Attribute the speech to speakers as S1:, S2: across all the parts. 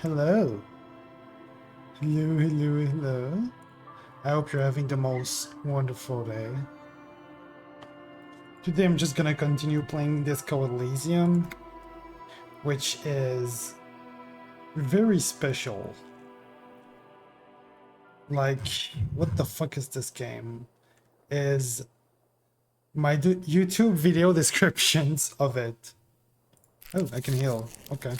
S1: Hello. Hello, hello, hello. I hope you're having the most wonderful day. Today I'm just gonna continue playing this called ELYSIUM, which is very special. Like, what the fuck is this game? Is my YouTube video descriptions of it. Oh, I can heal. Okay.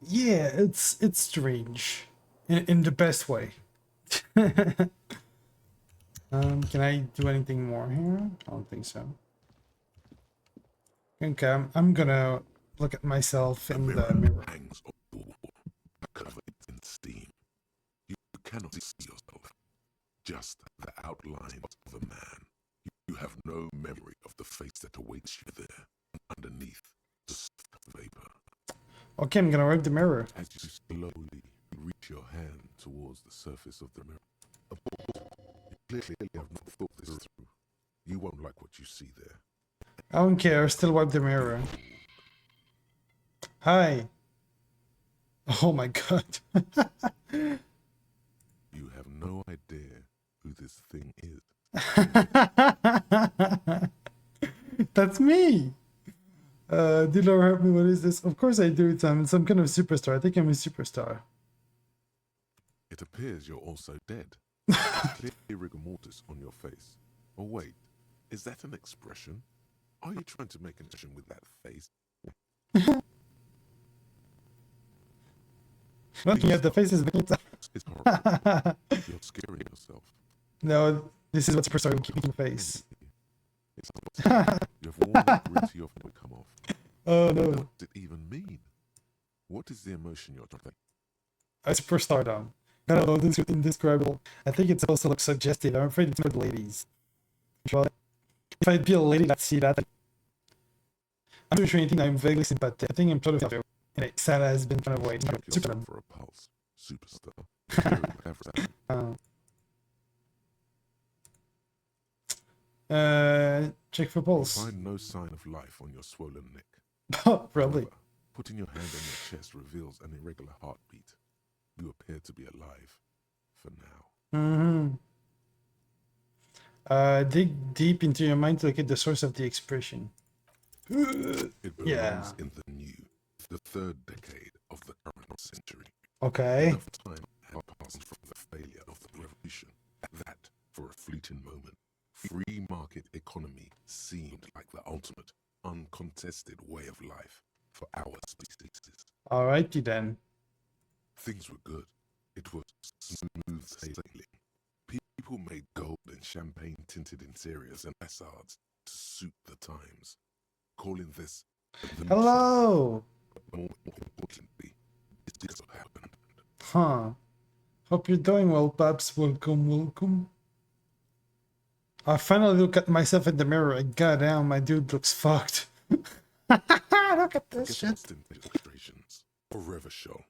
S1: Yeah, it's strange in the best way. Can I do anything more here? I don't think so. Okay, I'm gonna look at myself in the mirror.
S2: Hangs on the wall, covered in steam. You cannot see yourself, just the outline of a man. You have no memory of the face that awaits you there, underneath the soft vapor.
S1: Okay, I'm gonna wipe the mirror.
S2: As you slowly reach your hand towards the surface of the mirror, you clearly have not thought this through. You won't like what you see there.
S1: I don't care, still wipe the mirror. Hi. Oh my god.
S2: You have no idea who this thing is.
S1: That's me. Did Laura help me? What is this? Of course I do. I'm some kind of superstar. I think I'm a superstar.
S2: It appears you're also dead. There's clearly rigor mortis on your face. Oh wait, is that an expression? Are you trying to make an expression with that face?
S1: Looking at the faces.
S2: It's horrible. You're scaring yourself.
S1: No, this is what superstar will keep making face.
S2: You have worn the gritty of it come off.
S1: Oh no.
S2: What does it even mean? What is the emotion you're trying to
S1: A superstar though. I don't know, this is indescribable. I think it's supposed to look suggestive. I'm afraid it's for the ladies. If I'd be a lady, I'd see that. I'm not sure anything. I'm vaguely sympathetic. I think I'm sort of in a sad has been kind of way.
S2: yourself for a pulse? Superstar.
S1: Check for pulse.
S2: Find no sign of life on your swollen neck.
S1: Oh, probably.
S2: However, putting your hand on your chest reveals an irregular heartbeat. You appear to be alive for now.
S1: Dig deep into your mind to look at the source of the expression.
S2: It belongs in the third decade of the current century.
S1: Okay.
S2: Enough time had passed from the failure of the revolution that, for a fleeting moment, free market economy seemed like the ultimate, uncontested way of life for our species.
S1: Alrighty then.
S2: Things were good. It was smooth sailing. People made gold and champagne-tinted interiors and facades to suit the times, calling this the
S1: Hello.
S2: But more importantly, it just happened.
S1: Huh. Hope you're doing well, Babs. Welcome, welcome. I finally look at myself in the mirror and goddamn, my dude looks fucked. Look at this shit.
S2: Illustrations forever show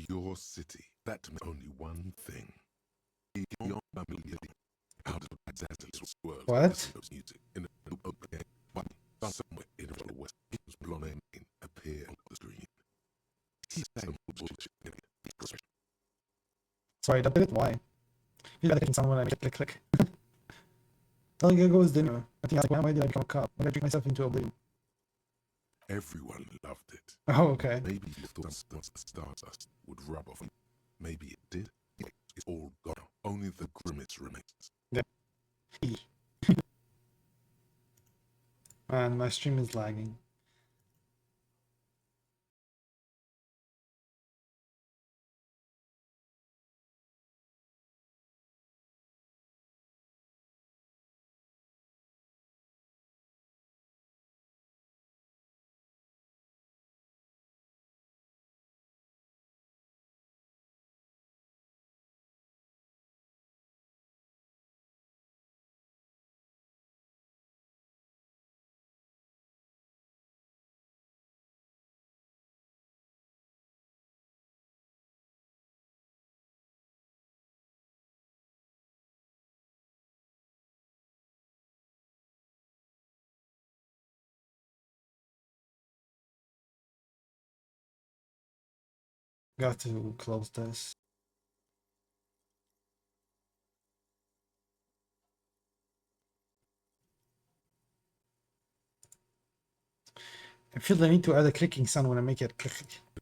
S2: your city. That meant only one thing. Beyond familiarity, out of Azellias world.
S1: What?
S2: Music in a open but somewhere in the west, his blonde name appeared on the screen. He sang bullshit.
S1: Sorry, that did it. Why? You gotta click someone and click. All you goes dinner. I think I was like, why did I become a cop? Why did I drink myself into oblivion?
S2: Everyone loved it.
S1: Oh, okay.
S2: Maybe you thought once the stardust would rub off. Maybe it did. It's all gone. Only the grimace remains.
S1: Yeah. Man, my stream is lagging. Got to close this. I feel the need to add a clicking sound when I make it click.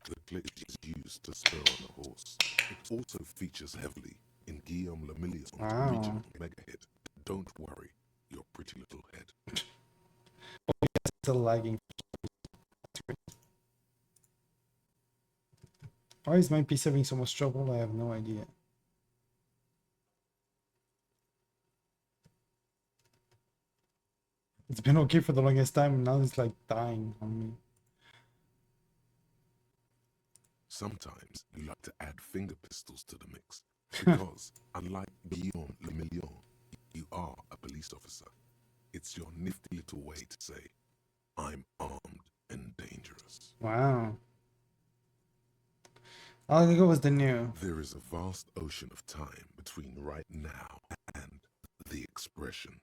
S2: The click is used to spur on a horse. It also features heavily in Guillaume Lemilli's
S1: Wow.
S2: regional mega hit. Don't worry, your pretty little head.
S1: Still lagging. Why is my PC having so much trouble? I have no idea. It's been okay for the longest time, and now it's like dying on me.
S2: Sometimes you like to add finger pistols to the mix because, unlike Guillaume Lemillion, you are a police officer. It's your nifty little way to say, I'm armed and dangerous.
S1: Wow. I'll go with the new.
S2: There is a vast ocean of time between right now and the expression,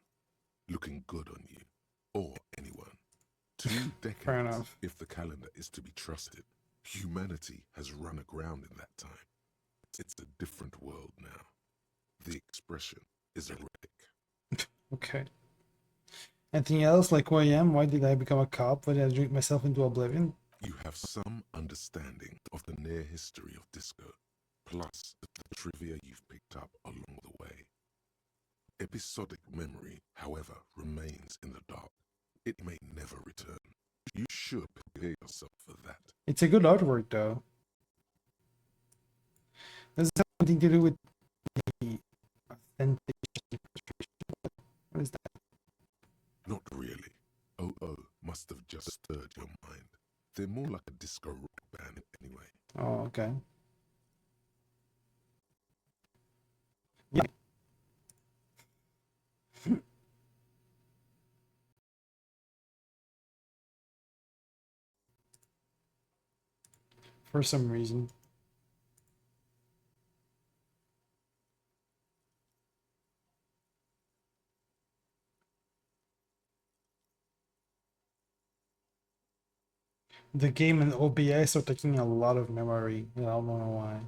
S2: looking good on you, or anyone. 2 decades,
S1: Fair enough.
S2: if the calendar is to be trusted. Humanity has run aground in that time. It's a different world now. The expression is erratic.
S1: Okay. Anything else? Like who I am? Why did I become a cop? Why did I drink myself into oblivion?
S2: You have some understanding of the near history of disco, plus the trivia you've picked up along the way. Episodic memory, however, remains in the dark. It may never return. You should prepare yourself for that.
S1: It's a good artwork, though. Does it have something to do with the authentication? What is that?
S2: Not really. Oh must have just stirred your mind. They're more like a disco rock band anyway.
S1: Oh, okay. Yeah. For some reason. The game and OBS are taking a lot of memory. I don't know why.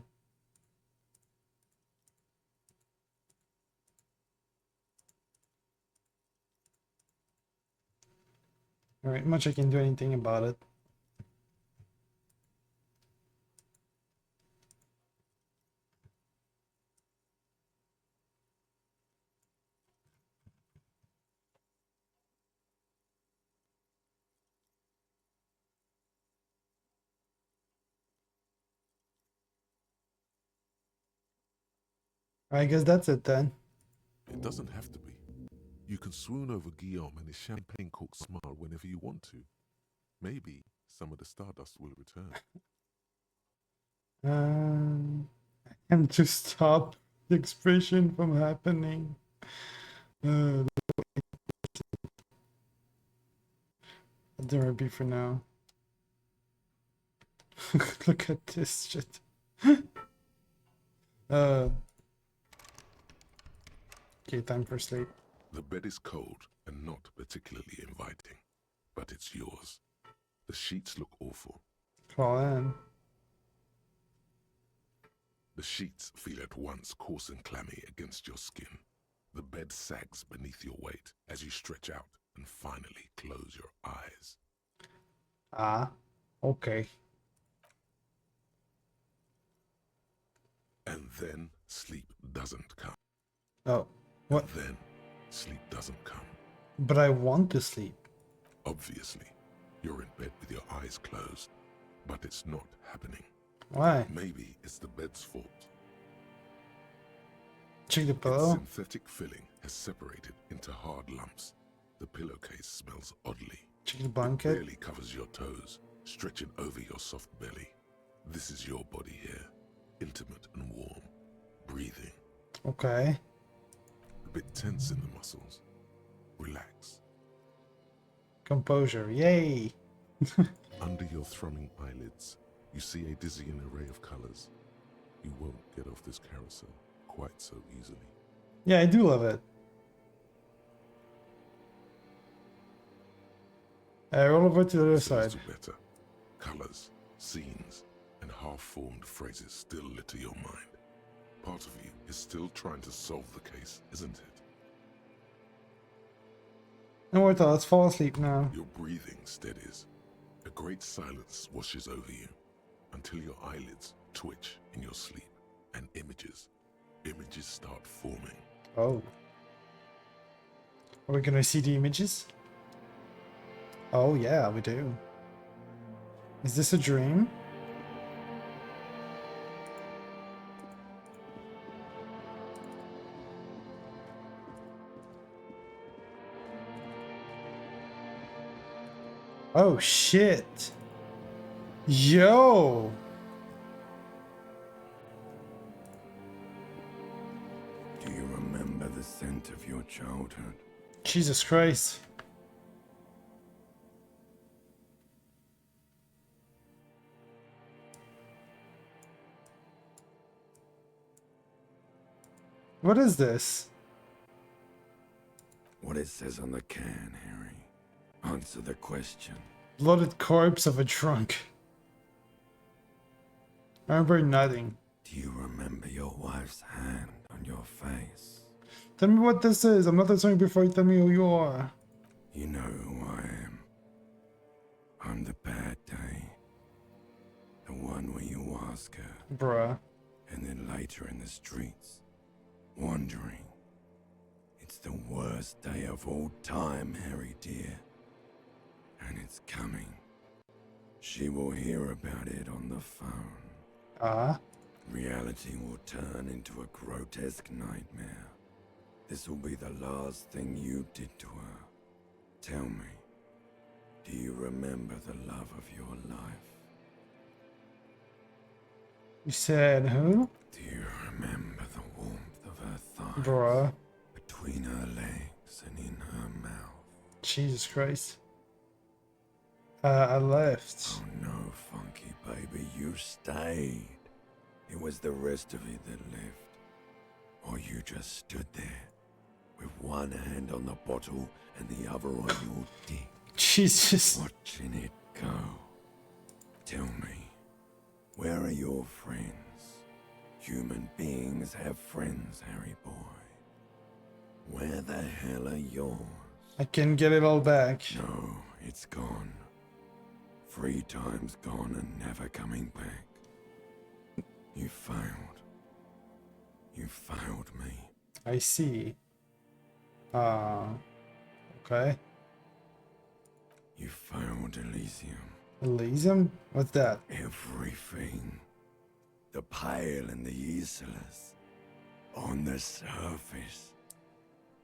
S1: Alright, much I can do anything about it. I guess that's it then.
S2: It doesn't have to be. You can swoon over Guillaume and his champagne-corked smile whenever you want to. Maybe some of the stardust will return.
S1: And to stop the expression from happening. There might be for now. Look at this shit. Okay, time for sleep.
S2: The bed is cold and not particularly inviting, but it's yours. The sheets look awful.
S1: Crawl in.
S2: The sheets feel at once coarse and clammy against your skin. The bed sags beneath your weight as you stretch out and finally close your eyes.
S1: Ah, okay.
S2: And then sleep doesn't come.
S1: Oh, what?
S2: And then sleep doesn't come.
S1: But I want to sleep.
S2: Obviously, you're in bed with your eyes closed, but it's not happening.
S1: Why?
S2: Maybe it's the bed's fault.
S1: Check the
S2: Its
S1: pillow.
S2: synthetic filling has separated into hard lumps. The pillowcase smells oddly.
S1: Check the
S2: It
S1: blanket.
S2: barely covers your toes, stretching over your soft belly. This is your body here, intimate and warm, breathing.
S1: Okay.
S2: A bit tense in the muscles. Relax.
S1: Composure. Yay.
S2: Under your thrumming eyelids, you see a dizzying array of colors. You won't get off this carousel quite so easily.
S1: Yeah, I do love it. Roll over to the other
S2: It's a
S1: side.
S2: little better. Colors, scenes, and half-formed phrases still litter your mind. Part of you is still trying to solve the case, isn't it?
S1: No more thoughts. Fall asleep now.
S2: Your breathing steadies. A great silence washes over you until your eyelids twitch in your sleep and images start forming.
S1: Oh. Are we gonna see the images? Oh yeah, we do. Is this a dream? Oh shit. Yo.
S3: Do you remember the scent of your childhood?
S1: Jesus Christ. What is this?
S3: What it says on the can, Harry. Answer the question.
S1: Bloated corpse of a drunk. I remember nothing.
S3: Do you remember your wife's hand on your face?
S1: Tell me what this is. I'm not answering before you tell me who you are.
S3: You know who I am. I'm the bad day. The one where you ask her,
S1: Bruh.
S3: and then later in the streets, wandering. It's the worst day of all time, Harry dear. And it's coming. She will hear about it on the phone.
S1: Ah.
S3: Reality will turn into a grotesque nightmare. This will be the last thing you did to her. Tell me, do you remember the love of your life?
S1: You said who?
S3: Do you remember the warmth of her thighs?
S1: Bruh.
S3: Between her legs and in her mouth?
S1: Jesus Christ. I left.
S3: Oh no, Funky baby, you stayed. It was the rest of you that left. Or you just stood there, with one hand on the bottle and the other on your dick,
S1: Jesus.
S3: watching it go. Tell me, where are your friends? Human beings have friends, Harry boy. Where the hell are yours?
S1: I can get it all back.
S3: No, it's gone. 3 times gone and never coming back. You failed. You failed me.
S1: I see. Okay.
S3: You failed Elysium.
S1: Elysium? What's that?
S3: Everything. The Pale and the Azellias. On the surface.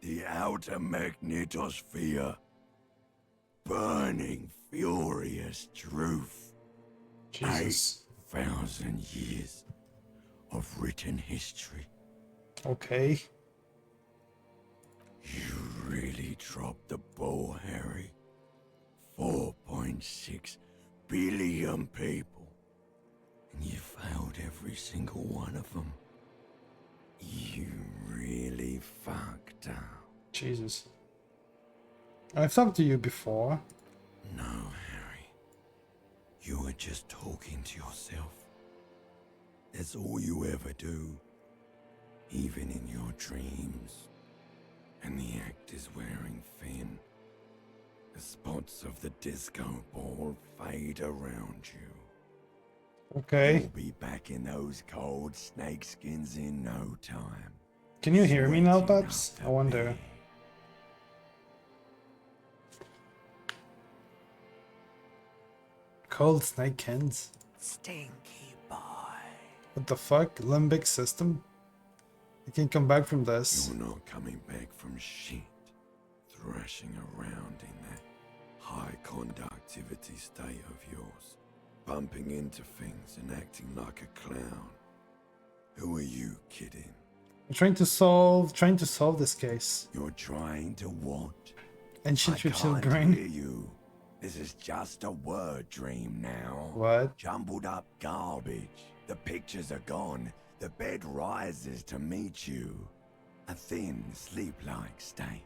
S3: The outer magnetosphere. Burning, furious truth.
S1: Jesus.
S3: 8,000 years of written history.
S1: Okay.
S3: You really dropped the ball, Harry. 4.6 billion people. And you failed every single one of them. You really fucked up.
S1: Jesus. I've talked to you before.
S3: No, Harry. You were just talking to yourself. That's all you ever do. Even in your dreams. And the act is wearing thin. The spots of the disco ball fade around you.
S1: Okay.
S3: You'll be back in those cold snakeskins in no time.
S1: Can you hear me now,
S3: Sweating up
S1: Babs?
S3: the
S1: I wonder.
S3: bed.
S1: Cold snakeskins?
S3: Stinky boy.
S1: What the fuck? Limbic system? I can't come back from this.
S3: You're not coming back from shit. Thrashing around in that high conductivity state of yours. Bumping into things and acting like a clown. Who are you kidding?
S1: I'm trying to solve this case.
S3: You're trying to what?
S1: Ancient
S3: I
S1: reptile
S3: can't
S1: brain.
S3: hear you. This is just a word dream now.
S1: What?
S3: Jumbled up garbage. The pictures are gone. The bed rises to meet you. A thin, sleep-like state.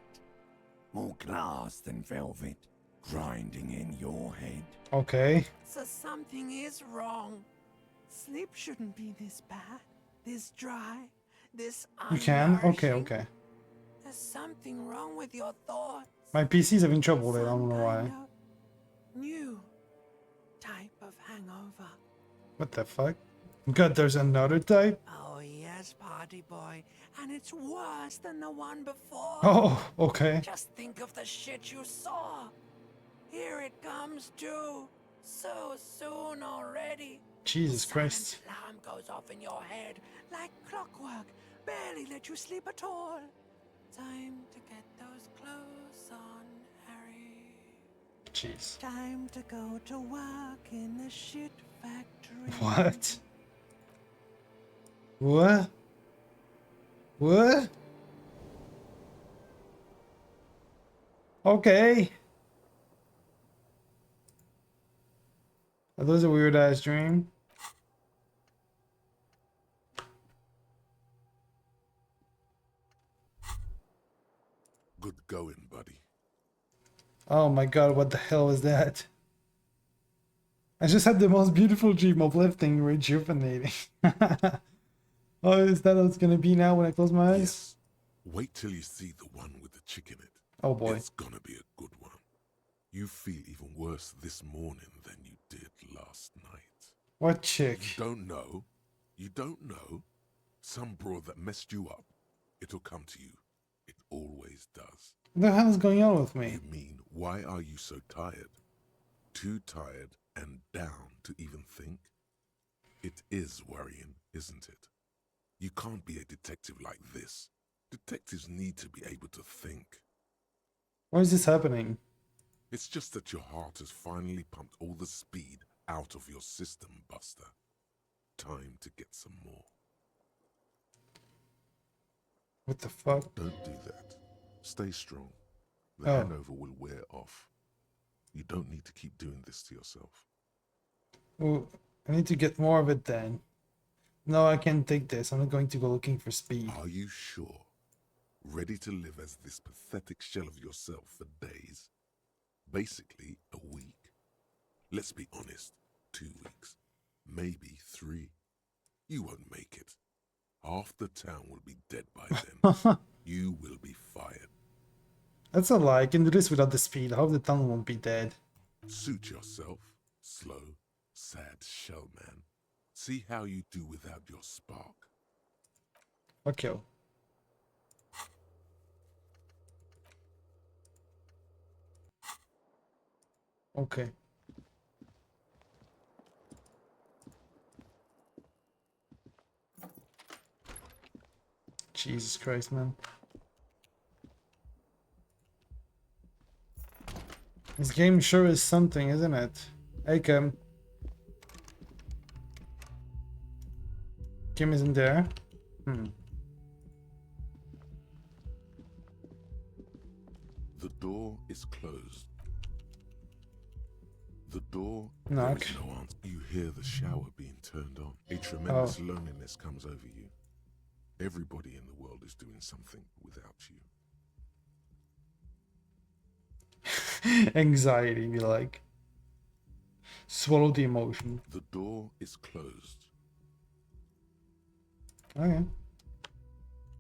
S3: More glass than velvet. Grinding in your head.
S1: Okay.
S4: So something is wrong. Sleep shouldn't be this bad, this dry, this
S1: You can? Okay,
S4: unnourishing.
S1: okay.
S4: There's something wrong with your thoughts.
S1: My PC's having trouble there, I
S4: Some
S1: don't know why.
S4: kind of new type of hangover.
S1: What the fuck? God, there's another type?
S4: Oh yes, party boy, and it's worse than the one before.
S1: Oh, okay.
S4: Just think of the shit you saw. Here it comes too. So soon already.
S1: Jesus
S4: The
S1: Christ.
S4: silent alarm goes off in your head like clockwork. Barely let you sleep at all. Time to get those clothes on, Harry.
S1: Jeez.
S4: Time to go to work in the shit factory.
S1: What? What? What? Okay. That was a weird ass dream.
S2: Good going, buddy.
S1: Oh my god, what the hell was that? I just had the most beautiful dream, uplifting, rejuvenating. Oh, is that what it's gonna be now when I close my eyes?
S2: Yes. Wait till you see the one with the chick in it.
S1: Oh boy.
S2: It's gonna be a good one. You feel even worse this morning than you did last night.
S1: What chick?
S2: You don't know? You don't know? Some broad that messed you up. It'll come to you. It always does.
S1: What the hell is going on with me?
S2: You mean, why are you so tired? Too tired and down to even think? It is worrying, isn't it? You can't be a detective like this. Detectives need to be able to think.
S1: Why is this happening?
S2: It's just that your heart has finally pumped all the speed out of your system, Buster. Time to get some more.
S1: What the fuck?
S2: Don't do that. Stay strong. The
S1: Oh.
S2: hangover will wear off. You don't need to keep doing this to yourself.
S1: Well, I need to get more of it then. No, I can't take this. I'm not going to go looking for speed.
S2: Are you sure? Ready to live as this pathetic shell of yourself for days? Basically, a week. Let's be honest, 2 weeks. Maybe 3. You won't make it. Half the town will be dead by then. You will be fired.
S1: That's a lie. I can do this without the speed. I hope the tunnel won't be dead.
S2: Suit yourself, slow, sad shell man. See how you do without your spark.
S1: Fuck you. Okay. Jesus Christ, man. This game sure is something, isn't it? Hey, Kim. Kim isn't there.
S2: The door is closed. The door.
S1: Knock.
S2: There is no answer. You hear the shower being turned on. A tremendous loneliness comes over you. Everybody in the world is doing something without you.
S1: Anxiety, be like. Swallow the emotion.
S2: The door is closed.
S1: Okay.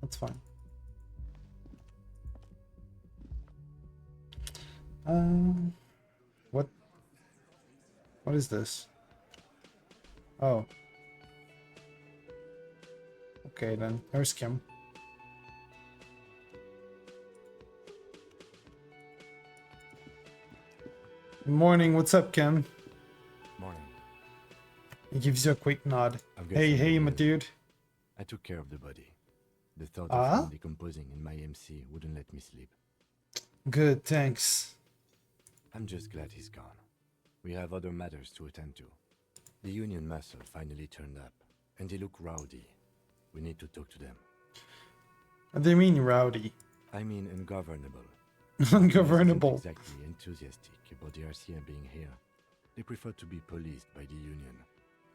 S1: That's fine. What? What is this? Oh. Okay then. There's Kim. Good morning. What's up, Kim?
S5: Morning.
S1: He gives you a quick nod.
S5: I've got
S1: Hey,
S5: some
S1: hey,
S5: good
S1: my
S5: news.
S1: dude.
S5: I took care of the body. The thought
S1: Ah?
S5: of him decomposing in my MC wouldn't let me sleep.
S1: Good, thanks.
S5: I'm just glad he's gone. We have other matters to attend to. The Union muscle finally turned up, and they look rowdy. We need to talk to them.
S1: What do you mean, rowdy?
S5: I mean ungovernable.
S1: Ungovernable.
S5: Isn't exactly enthusiastic about the RCM being here. They prefer to be policed by the Union.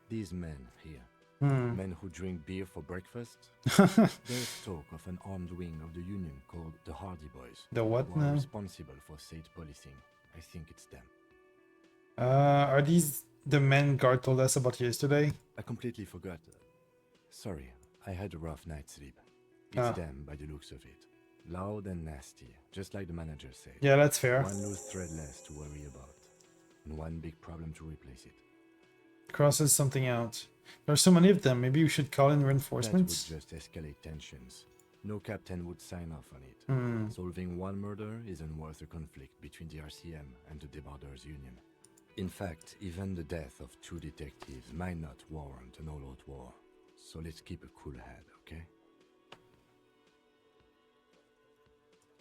S5: These men here, men who drink beer for breakfast. There's talk of an armed wing of the Union called the Hardy Boys.
S1: The what
S5: who are
S1: now?
S5: responsible for state policing. I think it's them.
S1: Are these the man guard told us about yesterday?
S5: I completely forgot. Sorry, I had a rough night's sleep. It's
S1: Ah.
S5: them by the looks of it. Loud and nasty, just like the manager said.
S1: Yeah, that's fair.
S5: One loose thread less to worry about, and one big problem to replace it.
S1: Crosses something out. There are so many of them. Maybe we should call in
S5: That would
S1: reinforcements.
S5: just escalate tensions. No captain would sign off on it.
S1: Hmm.
S5: Solving one murder isn't worth a conflict between the RCM and the Debarders Union. In fact, even the death of 2 detectives might not warrant an all-out war. So let's keep a cool head, okay?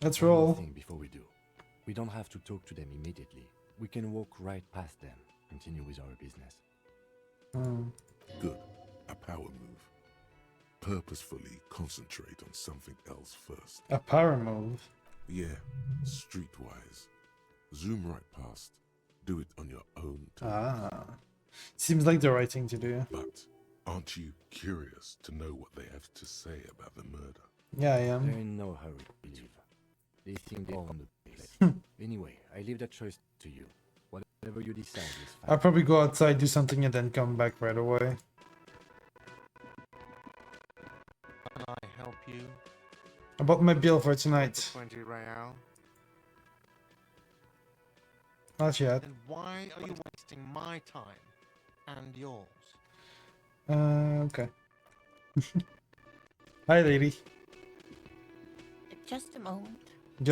S1: Let's
S5: One more
S1: roll.
S5: thing before we do. We don't have to talk to them immediately. We can walk right past them, continue with our business.
S1: Hmm.
S2: Good. A power move. Purposefully concentrate on something else first.
S1: A power move.
S2: Yeah, streetwise. Zoom right past. Do it on your own time.
S1: Ah. Seems like the right thing to do.
S2: But aren't you curious to know what they have to say about the murder?
S1: Yeah, I
S5: They're
S1: am.
S5: in no hurry to leave. They think they own the place. Anyway, I leave that choice to you. Whatever you decide is fine.
S1: I'll probably go outside, do something, and then come back right away.
S6: Can I help you?
S1: About my bill for tonight.
S6: 20 real.
S1: Not yet.
S6: Then why are you wasting my time and yours?
S1: Okay. Hi, lady.
S7: Just a moment.
S1: The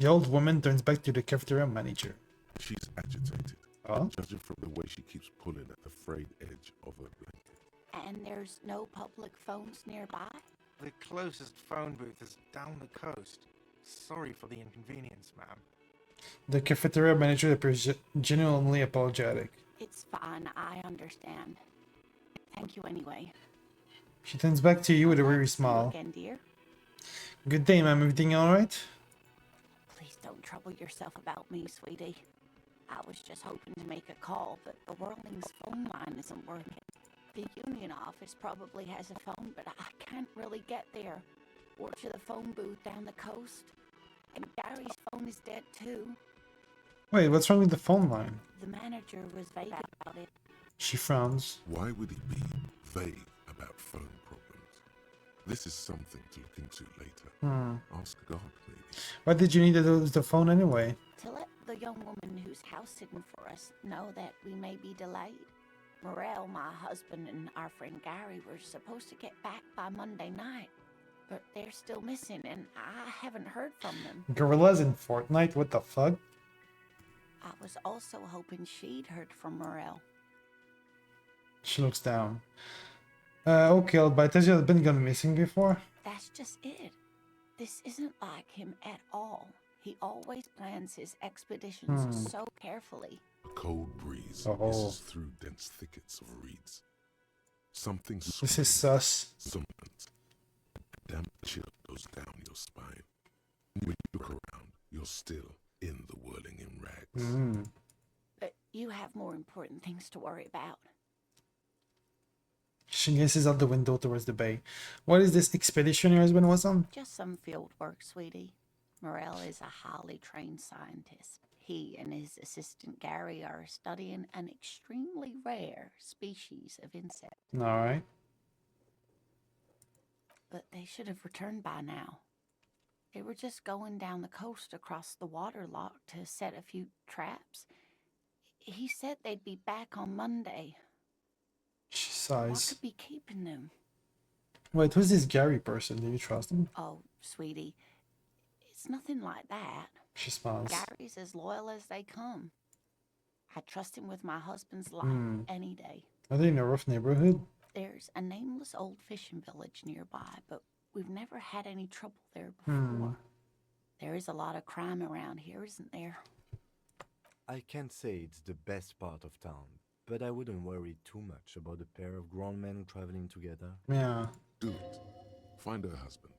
S1: old woman turns back to the cafeteria manager.
S2: She's agitated,
S1: Oh?
S2: judging from the way she keeps pulling at the frayed edge of her blanket.
S7: And there's no public phones nearby?
S6: The closest phone booth is down the coast. Sorry for the inconvenience, ma'am.
S1: The cafeteria manager appears genuinely apologetic.
S7: It's fine, I understand. Thank you anyway.
S1: She turns back to you with a
S7: I'll
S1: weary
S7: see you
S1: smile.
S7: again, dear.
S1: Good day, ma'am. Everything alright?
S7: Please don't trouble yourself about me, sweetie. I was just hoping to make a call, but the Whirling's phone line isn't working. The union office probably has a phone, but I can't really get there. Or to the phone booth down the coast. And Gary's phone is dead too.
S1: Wait, what's wrong with the phone line?
S7: The manager was vague about it.
S1: She frowns.
S2: Why would he be vague about phone problems? This is something to look into later. Ask God, maybe.
S1: Why did you need to lose the phone anyway?
S7: To let the young woman who's house sitting for us know that we may be delayed. Morel, my husband, and our friend Gary were supposed to get back by Monday night, but they're still missing, and I haven't heard from them.
S1: Gorillas in Fortnite? What the fuck?
S7: I was also hoping she'd heard from Morel.
S1: She looks down. Okay, but has your husband gone missing before?
S7: That's just it. This isn't like him at all. He always plans his expeditions so carefully.
S2: A cold breeze
S1: Oh.
S2: hisses through dense thickets of reeds. Something
S1: This is sus.
S2: summons. A damp chill goes down your spine. When you look around, you're still in the whirling in rags.
S7: But you have more important things to worry about.
S1: She gazes out the window towards the bay. What is this expedition your husband was on?
S7: Just some field work, sweetie. Morel is a highly trained scientist. He and his assistant Gary are studying an extremely rare species of insect.
S1: Alright.
S7: But they should have returned by now. They were just going down the coast across the water lock to set a few traps. He said they'd be back on Monday.
S1: She
S7: What
S1: sighs.
S7: could be keeping them?
S1: Wait, who's this Gary person? Do you trust him?
S7: Oh, sweetie, it's nothing like that.
S1: She smiles.
S7: Gary's as loyal as they come. I trust him with my husband's life any day.
S1: Are they in a rough neighborhood?
S7: There's a nameless old fishing village nearby, but we've never had any trouble there before. There is a lot of crime around here, isn't there?
S5: I can't say it's the best part of town, but I wouldn't worry too much about a pair of grown men traveling together.
S1: Yeah.
S2: Do it. Find her husband.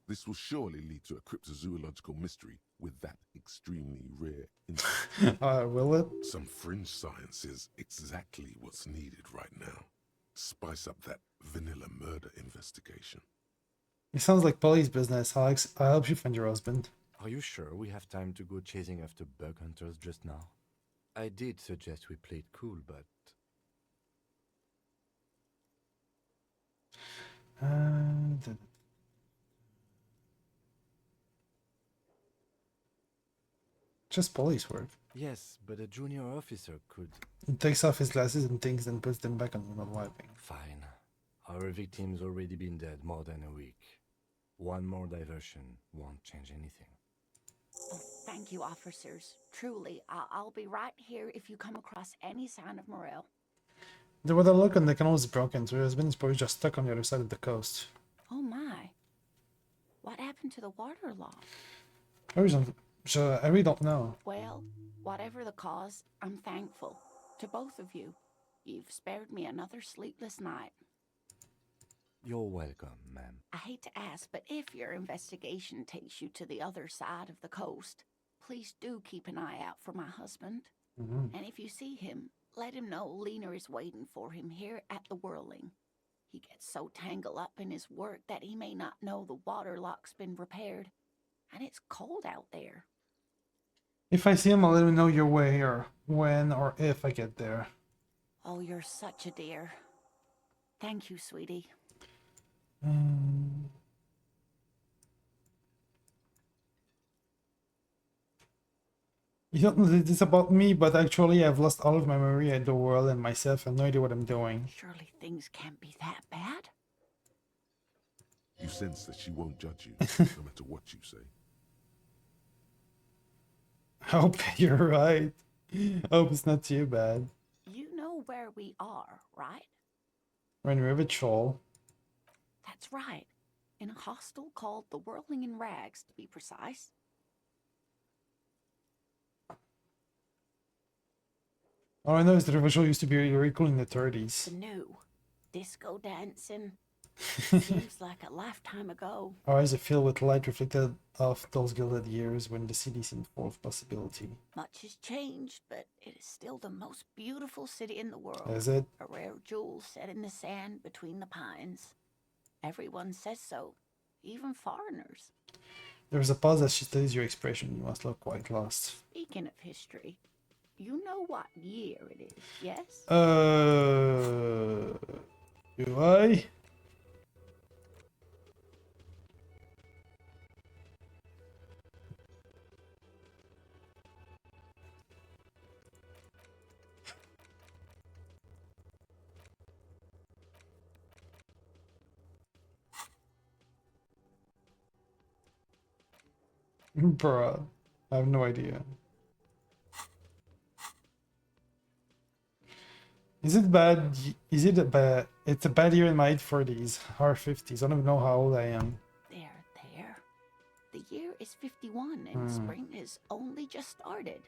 S2: This will surely lead to a cryptozoological mystery with that extremely rare insect.
S1: Will it?
S2: Some fringe science is exactly what's needed right now. Spice up that vanilla murder investigation.
S1: It sounds like police business, Alex. I'll help you find your husband.
S5: Are you sure we have time to go chasing after bug hunters just now? I did suggest we play it cool, but
S1: Uh, just police work.
S5: yes, but a junior officer could.
S1: He takes off his glasses and things, then puts them back on while wiping.
S5: Fine. Our victim's already been dead more than a week. One more diversion won't change anything.
S7: Oh, thank you, officers. Truly, I'll be right here if you come across any sign of Morel.
S1: The weather look on the canal is broken, so your husband is probably just stuck on the other side of the coast.
S7: Oh my. What happened to the water lock?
S1: I really don't know.
S7: Well, whatever the cause, I'm thankful. To both of you. You've spared me another sleepless night.
S5: You're welcome, ma'am.
S7: I hate to ask, but if your investigation takes you to the other side of the coast, please do keep an eye out for my husband. And if you see him, let him know Lena is waiting for him here at the Whirling. He gets so tangled up in his work that he may not know the water lock's been repaired. And it's cold out there.
S1: If I see him, I'll let him know your way, or when or if I get there.
S7: Oh, you're such a dear. Thank you, sweetie.
S1: You don't know this about me, but actually I've lost all of my memory at the world and myself. I have no idea what I'm doing.
S7: Surely things can't be that bad.
S2: You sense that she won't judge you, no matter what you say.
S1: I hope you're right. I hope it's not too bad.
S7: You know where we are, right?
S1: We're in River Troll.
S7: That's right. In a hostel called the Whirling in Rags, to be precise.
S1: All I know is that River Troll used to be really cool in the 30s.
S7: The new disco dancing. Seems like a lifetime ago.
S1: Our eyes are filled with light reflected off those gilded years when the city seemed full of possibility.
S7: Much has changed, but it is still the most beautiful city in the world.
S1: Is it?
S7: A rare jewel set in the sand between the pines. Everyone says so, even foreigners.
S1: There was a pause as she studies your expression. You must look quite lost.
S7: Speaking of history, you know what year it is, yes?
S1: Do I? Bruh, I have no idea. Is it bad? Is it a bad? It's a bad year in my 40s or 50s. I don't even know how old I am.
S7: There. The year is 51 and spring has only just started.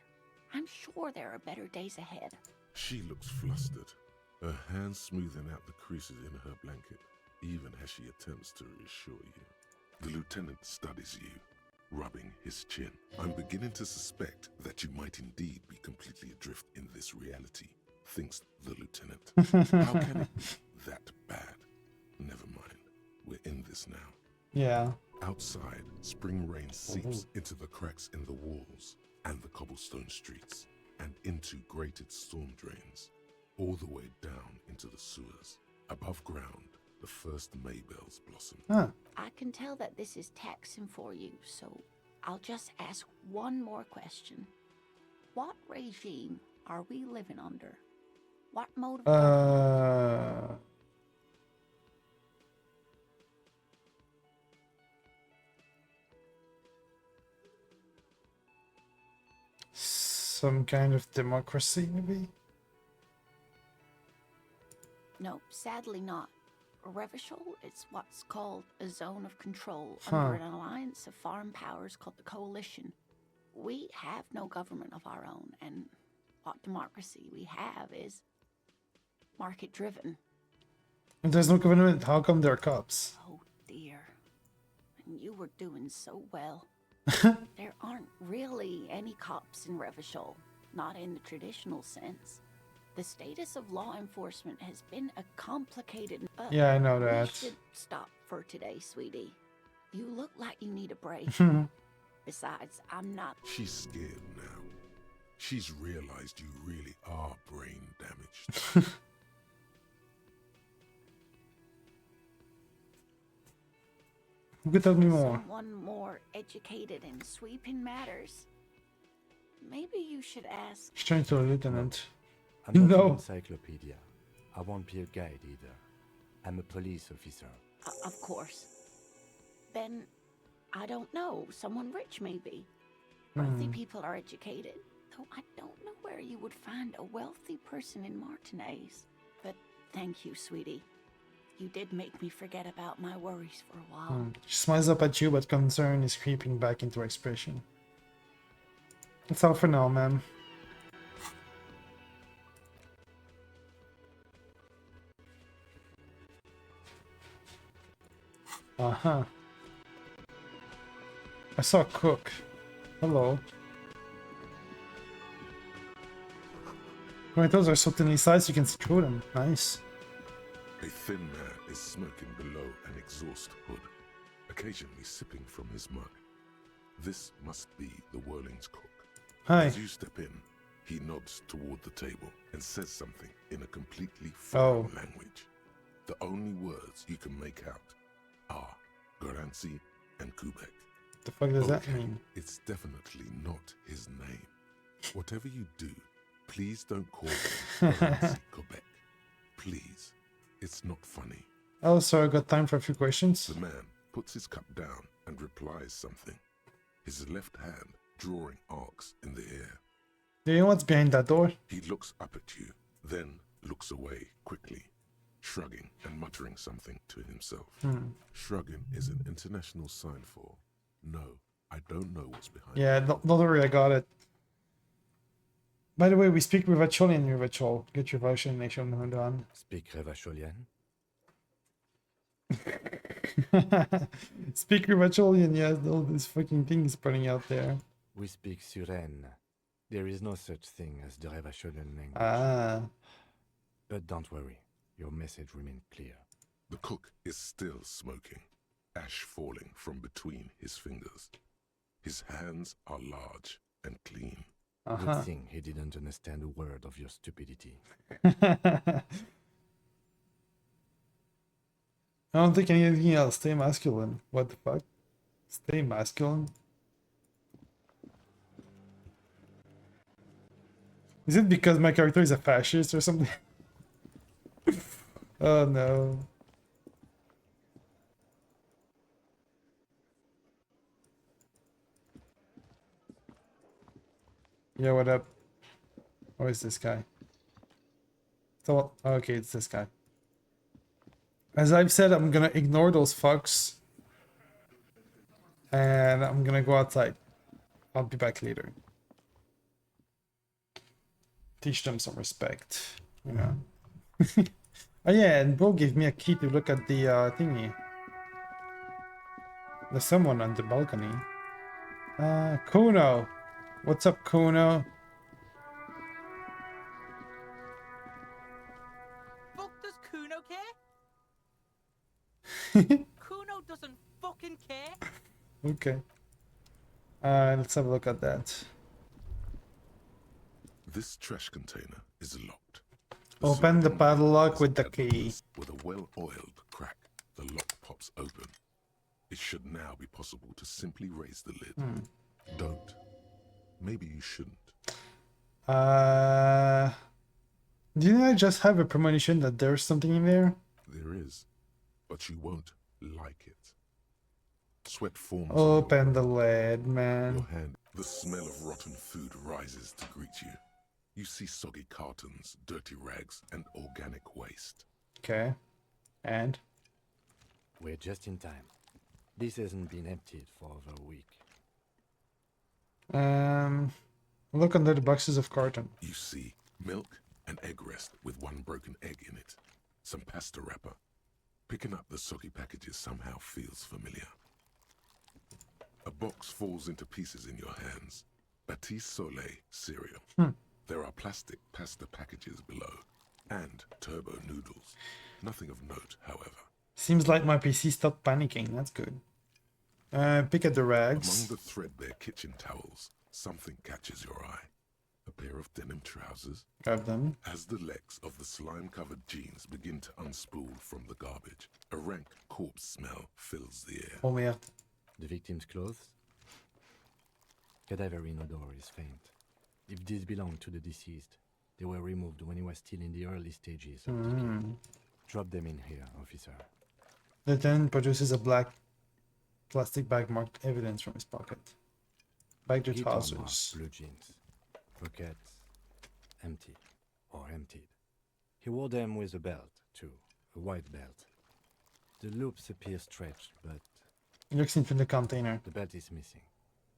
S7: I'm sure there are better days ahead.
S2: She looks flustered, her hands smoothing out the creases in her blanket, even as she attempts to reassure you. The lieutenant studies you, rubbing his chin. I'm beginning to suspect that you might indeed be completely adrift in this reality, thinks the lieutenant. How can it be that bad? Never mind. We're in this now.
S1: Yeah.
S2: Outside, spring rain seeps into the cracks in the walls and the cobblestone streets, and into grated storm drains, all the way down into the sewers. Above ground, the first maybells blossom.
S1: Huh.
S7: I can tell that this is taxing for you, so I'll just ask one more question. What regime are we living under? What mode of government?
S1: Some kind of democracy, maybe?
S7: No, sadly not. Revachol is what's called a zone of control under an alliance of foreign powers called the Coalition. We have no government of our own, and what democracy we have is market-driven.
S1: If there's no government, how come there are cops?
S7: Oh dear. And you were doing so well. There aren't really any cops in Revachol, not in the traditional sense. The status of law enforcement has been a complicated...
S1: Yeah, I know that.
S7: We should stop for today, sweetie. You look like you need a break. Besides, I'm not...
S2: She's scared now. She's realized you really are brain damaged.
S1: Who could tell me more?
S7: Someone more educated in sweeping matters. Maybe you should ask.
S1: She's trying to a lieutenant.
S5: I'm not
S1: No.
S5: an encyclopedia. I won't be a guide either. I'm a police officer.
S7: Of course. Then, I don't know. Someone rich, maybe. Wealthy people are educated. Though I don't know where you would find a wealthy person in Martinez. But thank you, sweetie. You did make me forget about my worries for a while.
S1: She smiles up at you, but concern is creeping back into her expression. That's all for now, ma'am. Uh-huh. I saw a cook. Hello. Tomatoes are so thinly sliced you can see through them. Nice.
S2: A thin man is smoking below an exhaust hood, occasionally sipping from his mug. This must be the Whirling's cook.
S1: Hi.
S2: As you step in, he nods toward the table and says something in a completely foreign language. The only words you can make out are Garancy and Quebec.
S1: The fuck does that mean?
S2: It's definitely not his name. Whatever you do, please don't call him Garancy Quebec. Please. It's not funny.
S1: Oh, so I got time for a few questions.
S2: The man puts his cup down and replies something, his left hand drawing arcs in the air.
S1: Do you know what's behind that door?
S2: He looks up at you, then looks away quickly, shrugging and muttering something to himself. Shrugging is an international sign for, no, I don't know what's behind
S1: Yeah, don't worry, I got it. By the way, we speak Rivacholian, Rivachol. Get your version nation done.
S5: Speak Revacholian?
S1: Speak Rivacholian, yes, all these fucking things putting out there.
S5: We speak Suren. There is no such thing as the Revacholian language.
S1: Ah.
S5: But don't worry, your message remained clear.
S2: The cook is still smoking, ash falling from between his fingers. His hands are large and clean.
S5: Good thing he didn't understand a word of your stupidity.
S1: I don't think anything else. Stay masculine. What the fuck? Stay masculine? Is it because my character is a fascist or something? Oh no. Yeah, what up? Or is this guy? So, okay, it's this guy. As I've said, I'm gonna ignore those fucks. And I'm gonna go outside. I'll be back later. Teach them some respect, you know. Oh yeah, and Bo gave me a key to look at the thingy. There's someone on the balcony. Kuno! What's up, Kuno?
S8: Fuck does Kuno care? Kuno doesn't fucking care.
S1: Okay. Let's have a look at that.
S2: This trash container is locked.
S1: Open the
S2: Zoom
S1: padlock
S2: is
S1: with the
S2: at
S1: key.
S2: this. With a well-oiled crack, the lock pops open. It should now be possible to simply raise the lid. Don't. Maybe you shouldn't.
S1: Didn't I just have a premonition that there's something in there?
S2: There is, but you won't like it. Sweat forms on your
S1: Open the lid, man.
S2: Your hand. The smell of rotten food rises to greet you. You see soggy cartons, dirty rags, and organic waste.
S1: Okay. And?
S5: We're just in time. This hasn't been emptied for over a week.
S1: Look under the boxes of carton.
S2: You see milk and egg rest with one broken egg in it. Some pasta wrapper. Picking up the soggy packages somehow feels familiar. A box falls into pieces in your hands. Batiste Soleil cereal. There are plastic pasta packages below. And turbo noodles. Nothing of note, however.
S1: Seems like my PC stopped panicking. That's good. Pick at the rags.
S2: Among the threadbare kitchen towels, something catches your eye. A pair of denim trousers.
S1: Grab them.
S2: As the legs of the slime-covered jeans begin to unspool from the garbage, a rank corpse smell fills the air.
S1: Oh merde.
S5: The victim's clothes? Cadaverine odor is faint. If these belong to the deceased, they were removed when he was still in the early stages of decay. Drop them in here, officer.
S1: The lieutenant produces a black plastic bag marked evidence from his pocket. Bag your
S5: Guitar marked
S1: trousers.
S5: blue jeans. Pockets empty or emptied. He wore them with a belt, too. A white belt. The loops appear stretched, but
S1: He looks into the container.
S5: the belt is missing.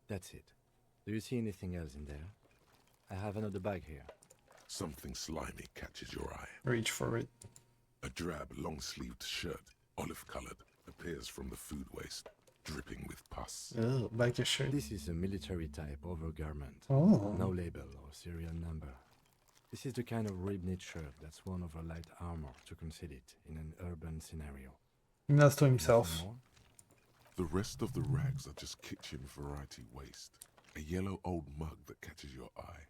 S5: That's it. Do you see anything else in there? I have another bag here.
S2: Something slimy catches your eye.
S1: Reach for it.
S2: A drab, long-sleeved shirt, olive-colored, appears from the food waste, dripping with pus.
S1: Ugh, back your shirt.
S5: This is a military-type overgarment.
S1: Oh.
S5: No label or serial number. This is the kind of rib-knit shirt that's worn over light armor to conceal it in an urban scenario.
S1: He nods to himself.
S5: Nothing more?
S2: The rest of the rags are just kitchen variety waste. A yellow old mug that catches your eye.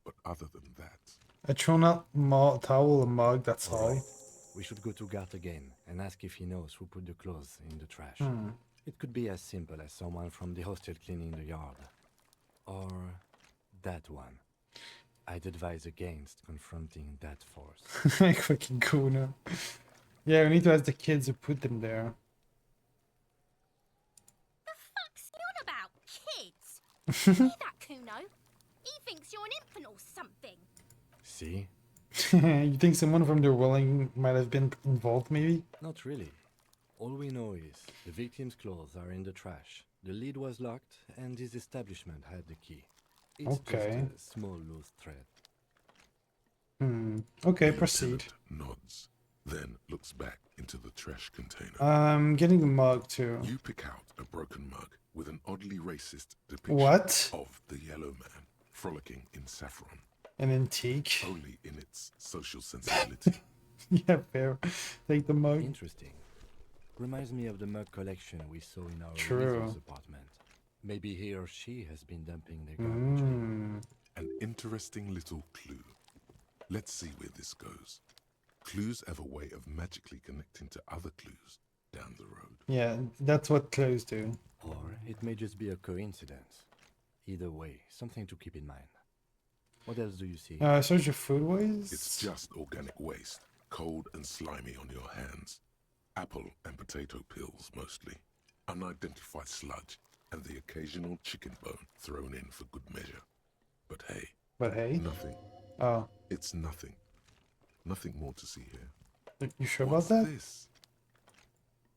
S2: But other than that,
S1: A thrown out towel, a mug, that's all.
S5: We should go to Gart again and ask if he knows who put the clothes in the trash. It could be as simple as someone from the hostel cleaning the yard. Or that one. I'd advise against confronting that force.
S1: Like fucking Kuno. Yeah, we need to ask the kids who put them there.
S9: The fuck's he on about? Kids? Hear that, Kuno? He thinks you're an infant or something.
S5: See?
S1: You think someone from the Welling might have been involved, maybe?
S5: Not really. All we know is the victim's clothes are in the trash. The lid was locked and his establishment had the key. It's
S1: Okay.
S5: just a small loose thread.
S1: Okay,
S2: the
S1: proceed.
S2: lieutenant nods, then looks back into the trash container.
S1: I'm getting the mug too.
S2: You pick out a broken mug with an oddly racist depiction
S1: What?
S2: of the yellow man frolicking in saffron,
S1: An antique.
S2: only in its social sensibility.
S1: Yeah, fair. Take the mug.
S5: Interesting. Reminds me of the mug collection we saw in our
S1: True.
S5: Elisa's apartment. Maybe he or she has been dumping their garbage. in.
S2: An interesting little clue. Let's see where this goes. Clues have a way of magically connecting to other clues down the road.
S1: Yeah, that's what clothes do.
S5: Or it may just be a coincidence. Either way, something to keep in mind. What else do you see?
S1: Search your food waste.
S2: It's just organic waste, cold and slimy on your hands. Apple and potato peels mostly. Unidentified sludge and the occasional chicken bone thrown in for good measure. But hey,
S1: But hey.
S2: nothing.
S1: Oh,
S2: It's nothing. Nothing more to see here.
S1: you sure
S2: What's
S1: about that?
S2: this?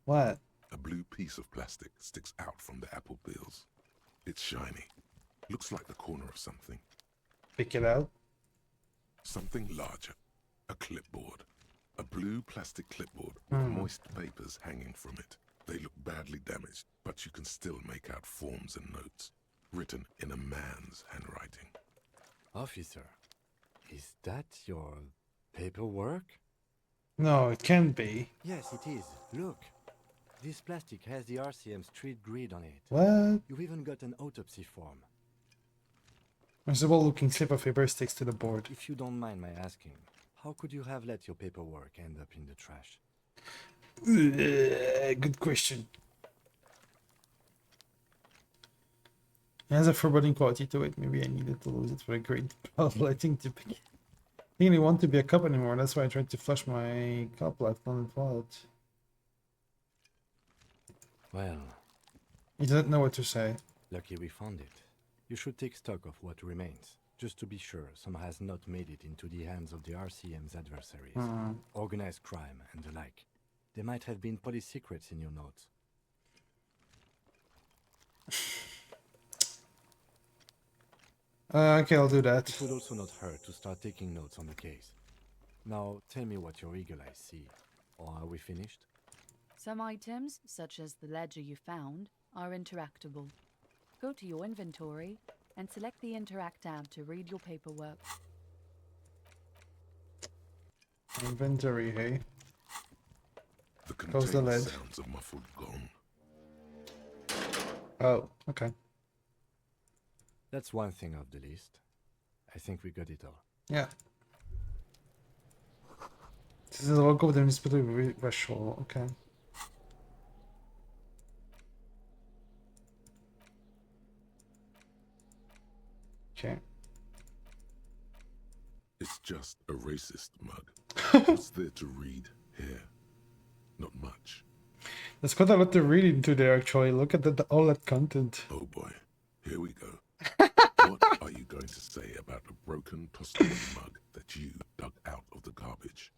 S1: What?
S2: A blue piece of plastic sticks out from the apple peels. It's shiny. Looks like the corner of something.
S1: Pick it out.
S2: Something larger. A clipboard. A blue plastic clipboard with moist papers hanging from it. They look badly damaged, but you can still make out forms and notes, written in a man's handwriting.
S5: Officer, is that your paperwork?
S1: No, it can't be.
S5: Yes, it is. Look. This plastic has the RCM street grid on it.
S1: What?
S5: You've even got an autopsy form.
S1: Miserable looking slip of paper sticks to the board.
S5: If you don't mind my asking, how could you have let your paperwork end up in the trash?
S1: Good question. It has a foreboding quality to it. Maybe I needed to lose it for a great bloodletting to pick. I didn't really want to be a cop anymore. That's why I tried to flush my cop life on the toilet.
S5: Well,
S1: He doesn't know what to say.
S5: lucky we found it. You should take stock of what remains, just to be sure some has not made it into the hands of the RCM's adversaries. Organized crime and the like. There might have been police secrets in your notes.
S1: Okay, I'll do that.
S5: It would also not hurt to start taking notes on the case. Now, tell me what your eagle eyes see. Or are we finished?
S10: Some items, such as the ledger you found, are interactable. Go to your inventory and select the Interact tab to read your paperwork.
S1: Inventory, hey.
S2: The
S1: Close the
S2: container
S1: lid.
S2: sounds a muffled gong.
S1: Oh, okay.
S5: That's one thing off the list. I think we got it all.
S1: Yeah. This is a logo of the municipal visual. Okay. Okay.
S2: It's just a racist mug. What's there to read here? Not much.
S1: There's quite a lot to read into there, actually. Look at all that content.
S2: Oh boy, here we go. What are you going to say about a broken, tossed-away mug that you dug out of the garbage?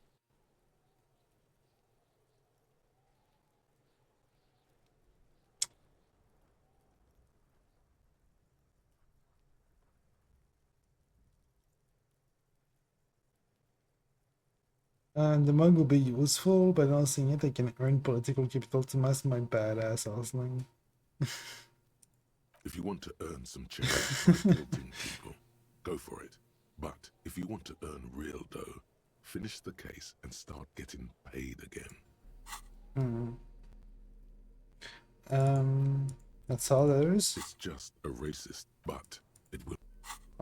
S1: The mug will be useful, but not seeing it, I can earn political capital to mask my badass hustling.
S2: If you want to earn some change by guilting people, go for it. But if you want to earn real dough, finish the case and start getting paid again.
S1: That's all there is?
S2: It's just a racist, but it will...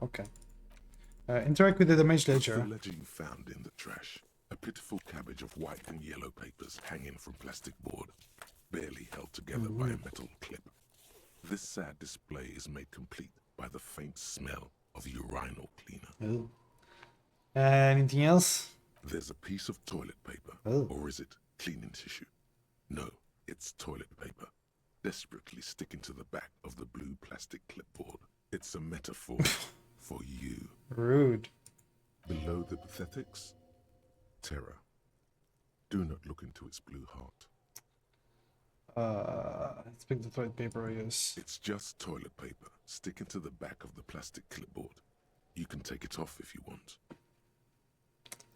S1: Okay. Interact with the damaged
S2: What's
S1: ledger.
S2: the ledger you found in the trash? A pitiful cabbage of white and yellow papers hanging from plastic board, barely held together by a metal clip. This sad display is made complete by the faint smell of urinal cleaner.
S1: Ooh. Anything else?
S2: There's a piece of toilet paper.
S1: Oh.
S2: Or is it cleaning tissue? No, it's toilet paper, desperately sticking to the back of the blue plastic clipboard. It's a metaphor for you.
S1: Rude.
S2: Below the pathetics, terror. Do not look into its blue heart.
S1: Let's pick the toilet paper, I guess.
S2: It's just toilet paper sticking to the back of the plastic clipboard. You can take it off if you want.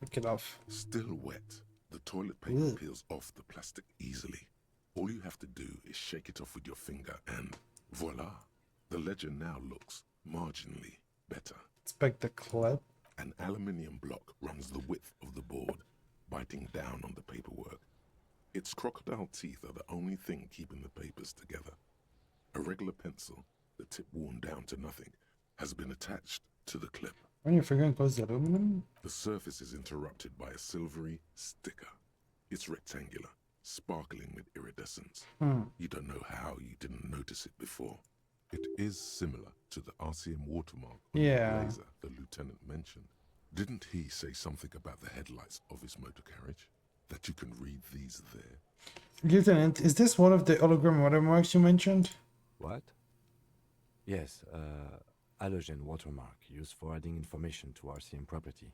S1: Take it off.
S2: Still wet, the toilet paper peels off the plastic easily. All you have to do is shake it off with your finger and voila! The ledger now looks marginally better.
S1: Inspect the clip.
S2: An aluminium block runs the width of the board, biting down on the paperwork. Its crocodile teeth are the only thing keeping the papers together. A regular pencil, the tip worn down to nothing, has been attached to the clip.
S1: When you're figuring close the aluminum?
S2: The surface is interrupted by a silvery sticker. It's rectangular, sparkling with iridescence. You don't know how you didn't notice it before. It is similar to the RCM watermark on the blazer the lieutenant mentioned. Didn't he say something about the headlights of his motor carriage? That you can read these there?
S1: Lieutenant, is this one of the hologram watermarks you mentioned?
S5: What? Yes, halogen watermark used for adding information to RCM property.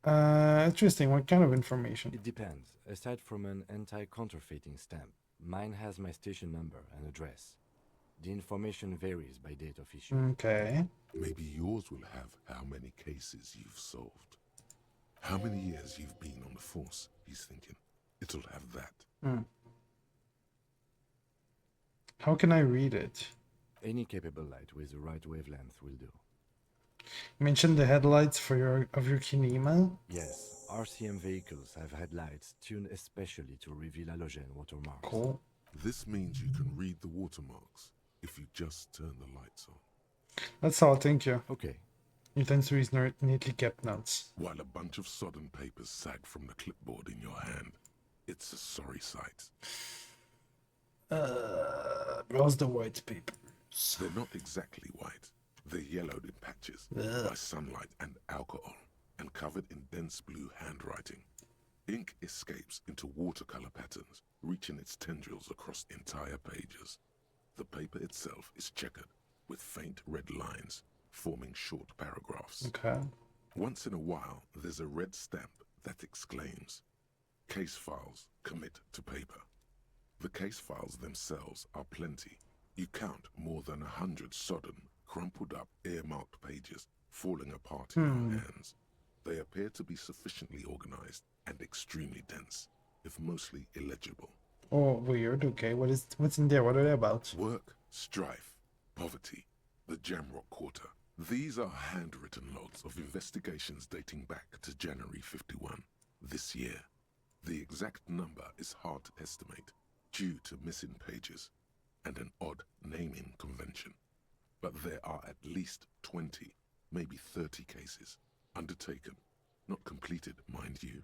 S1: Interesting. What kind of information?
S5: It depends. Aside from an anti-counterfeiting stamp, mine has my station number and address. The information varies by date of issue.
S1: Okay.
S2: Maybe yours will have how many cases you've solved. How many years you've been on the force, he's thinking. It'll have that.
S1: How can I read it?
S5: Any capable light with the right wavelength will do.
S1: You mentioned the headlights for your kinema?
S5: Yes, RCM vehicles have headlights tuned especially to reveal halogen watermarks.
S1: Cool.
S2: This means you can read the watermarks if you just turn the lights on.
S1: That's all, thank you.
S5: Okay.
S1: You tend to read neatly kept notes.
S2: While a bunch of sodden papers sag from the clipboard in your hand, it's a sorry sight.
S1: Where's the white papers?
S2: They're not exactly white. They're yellowed in patches by sunlight and alcohol, and covered in dense blue handwriting. Ink escapes into watercolor patterns, reaching its tendrils across entire pages. The paper itself is checkered, with faint red lines, forming short paragraphs.
S1: Okay.
S2: Once in a while, there's a red stamp that exclaims, "Case files commit to paper." The case files themselves are plenty. You count more than 100 sodden, crumpled up, earmarked pages falling apart in your hands. They appear to be sufficiently organized and extremely dense, if mostly illegible.
S1: Oh, weird. Okay, what's in there? What are they about?
S2: Work, strife, poverty, the Jamrock Quarter. These are handwritten logs of investigations dating back to January 51, this year. The exact number is hard to estimate, due to missing pages and an odd naming convention. But there are at least 20, maybe 30 cases. Undertaken, not completed, mind you.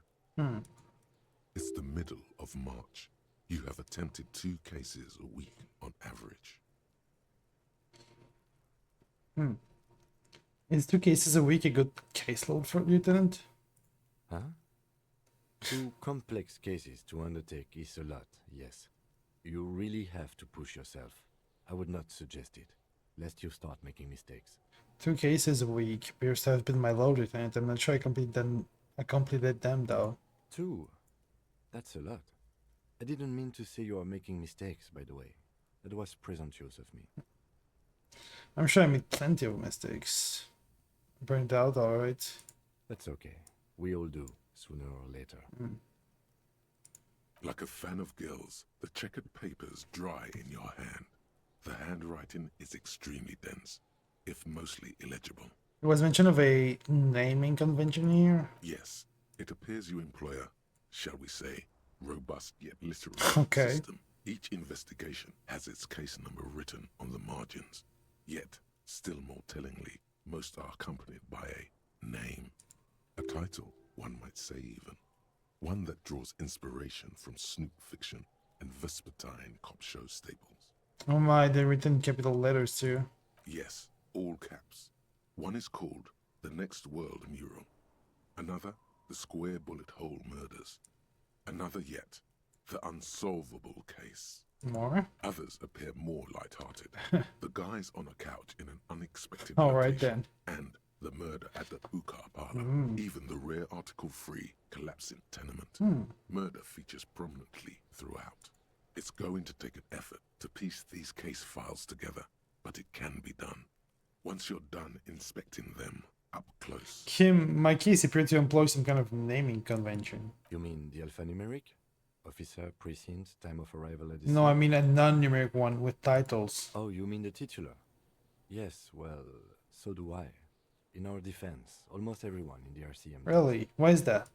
S2: It's the middle of March. You have attempted 2 cases a week on average.
S1: Is 2 cases a week a good caseload for Lieutenant?
S5: Huh? 2 complex cases to undertake is a lot, yes. You really have to push yourself. I would not suggest it, lest you start making mistakes.
S1: 2 cases a week appears to have been my load, Lieutenant. I'm not sure I completed them though.
S5: 2? That's a lot. I didn't mean to say you are making mistakes, by the way. That was presumptuous of me.
S1: I'm sure I made plenty of mistakes. Burned out, alright.
S5: That's okay. We all do, sooner or later.
S2: Like a fan of gills, the checkered papers dry in your hand. The handwriting is extremely dense, if mostly illegible.
S1: There was mention of a naming convention here.
S2: Yes, it appears you employ a, shall we say, robust yet literal system. Each investigation has its case number written on the margins. Yet, still more tellingly, most are accompanied by a name. A title, one might say even. One that draws inspiration from snoop fiction and vespertine cop show staples.
S1: Oh my, they're written in capital letters too.
S2: Yes, all caps. One is called The Next World Mural. Another, The Square Bullet Hole Murders. Another yet, The Unsolvable Case.
S1: More?
S2: Others appear more light-hearted. The guys on a couch in an unexpected
S1: Alright
S2: location,
S1: then.
S2: and the murder at the hookah parlor. Even the rare article-free collapsing tenement. Murder features prominently throughout. It's going to take an effort to piece these case files together, but it can be done. Once you're done inspecting them up close.
S1: Kim, my case appeared to employ some kind of naming convention.
S5: You mean the alphanumeric? Officer, precinct, time of arrival at the
S1: No,
S5: scene?
S1: I mean a non-numeric one with titles.
S5: Oh, you mean the titular? Yes, well, so do I. In our defense, almost everyone in the RCM does.
S1: Really? Why is that?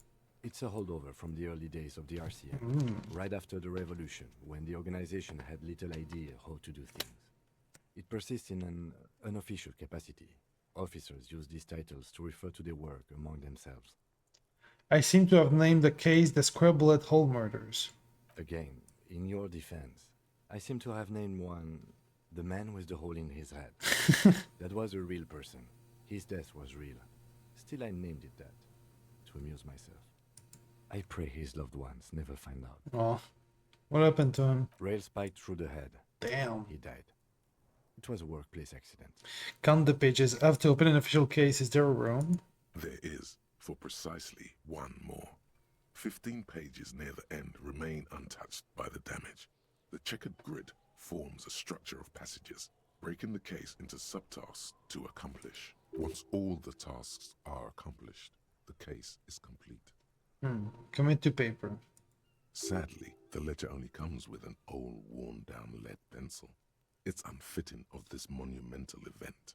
S5: It's a holdover from the early days of the RCM, right after the revolution, when the organization had little idea how to do things. It persists in an unofficial capacity. Officers use these titles to refer to their work among themselves.
S1: I seem to have named the case the Square Bullet Hole Murders.
S5: Again, in your defense, I seem to have named one the man with the hole in his head. That was a real person. His death was real. Still, I named it that, to amuse myself. I pray his loved ones never find out.
S1: Oh, what happened to him?
S5: Rail spiked through the head.
S1: Damn.
S5: He died. It was a workplace accident.
S1: Count the pages. I have to open an official case. Is there a room?
S2: There is, for precisely one more. 15 pages near the end remain untouched by the damage. The checkered grid forms a structure of passages, breaking the case into subtasks to accomplish. Once all the tasks are accomplished, the case is complete.
S1: Commit to paper.
S2: Sadly, the ledger only comes with an old, worn-down lead pencil. It's unfitting of this monumental event.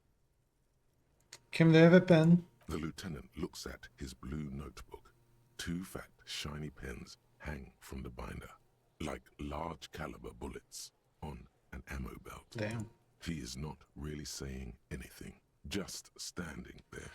S1: Kim, do you have a pen?
S2: The lieutenant looks at his blue notebook. 2 fat, shiny pens hang from the binder, like large caliber bullets on an ammo belt.
S1: Damn.
S2: He is not really saying anything, just standing there,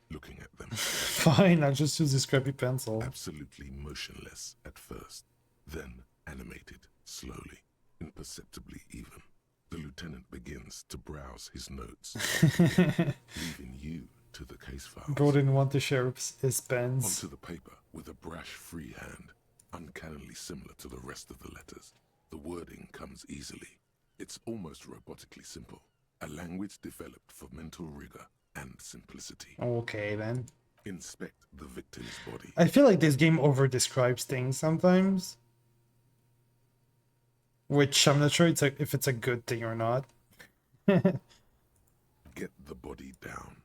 S2: looking at them.
S1: Fine, I'll just use this crappy pencil.
S2: Absolutely motionless at first, then animated slowly, imperceptibly even. The lieutenant begins to browse his notes, leaving you to the case files.
S1: Bro didn't want to share his pens.
S2: Onto the paper with a brash free hand, uncannily similar to the rest of the letters. The wording comes easily. It's almost robotically simple, a language developed for mental rigor and simplicity.
S1: Okay, then.
S2: Inspect the victim's body.
S1: I feel like this game over-describes things sometimes. Which I'm not sure if it's a good thing or not.
S2: Get the body down.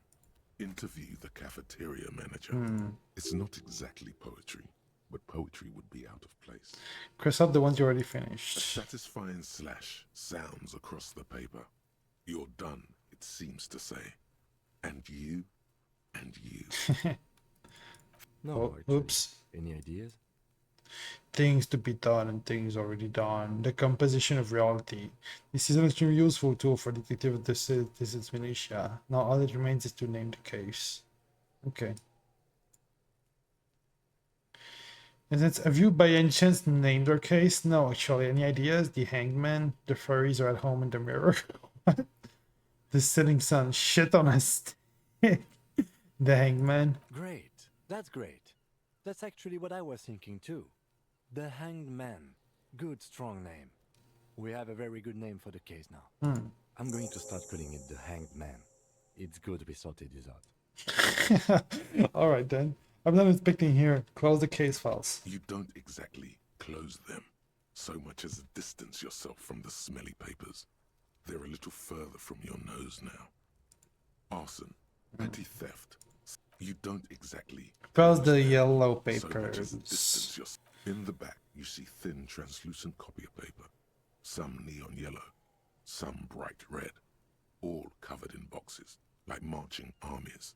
S2: Interview the cafeteria manager. It's not exactly poetry, but poetry would be out of place.
S1: Cross out the ones you already
S2: A
S1: finished.
S2: satisfying slash sounds across the paper. You're done, it seems to say. And you, and you.
S5: No,
S1: Oh,
S5: actually.
S1: oops.
S5: Any ideas?
S1: Things to be done and things already done. The composition of reality. This is an extremely useful tool for detective of this militia. Now all that remains is to name the case. Okay. Have you by any chance named our case? No, actually. Any ideas? The hangman? The furries are at home in the mirror? What? The setting sun shit on a stick. The hangman.
S5: Great. That's great. That's actually what I was thinking too. The Hanged Man. Good, strong name. We have a very good name for the case now. I'm going to start calling it the Hanged Man. It's good we sorted this out.
S1: Alright then. I'm not expecting here. Close the case files.
S2: You don't exactly close them, so much as distance yourself from the smelly papers. They're a little further from your nose now. Arson, petty theft. You don't exactly
S1: Close the
S2: them,
S1: yellow
S2: so much as
S1: papers.
S2: distance yourself. In the back, you see thin, translucent copier paper. Some neon yellow, some bright red, all covered in boxes, like marching armies.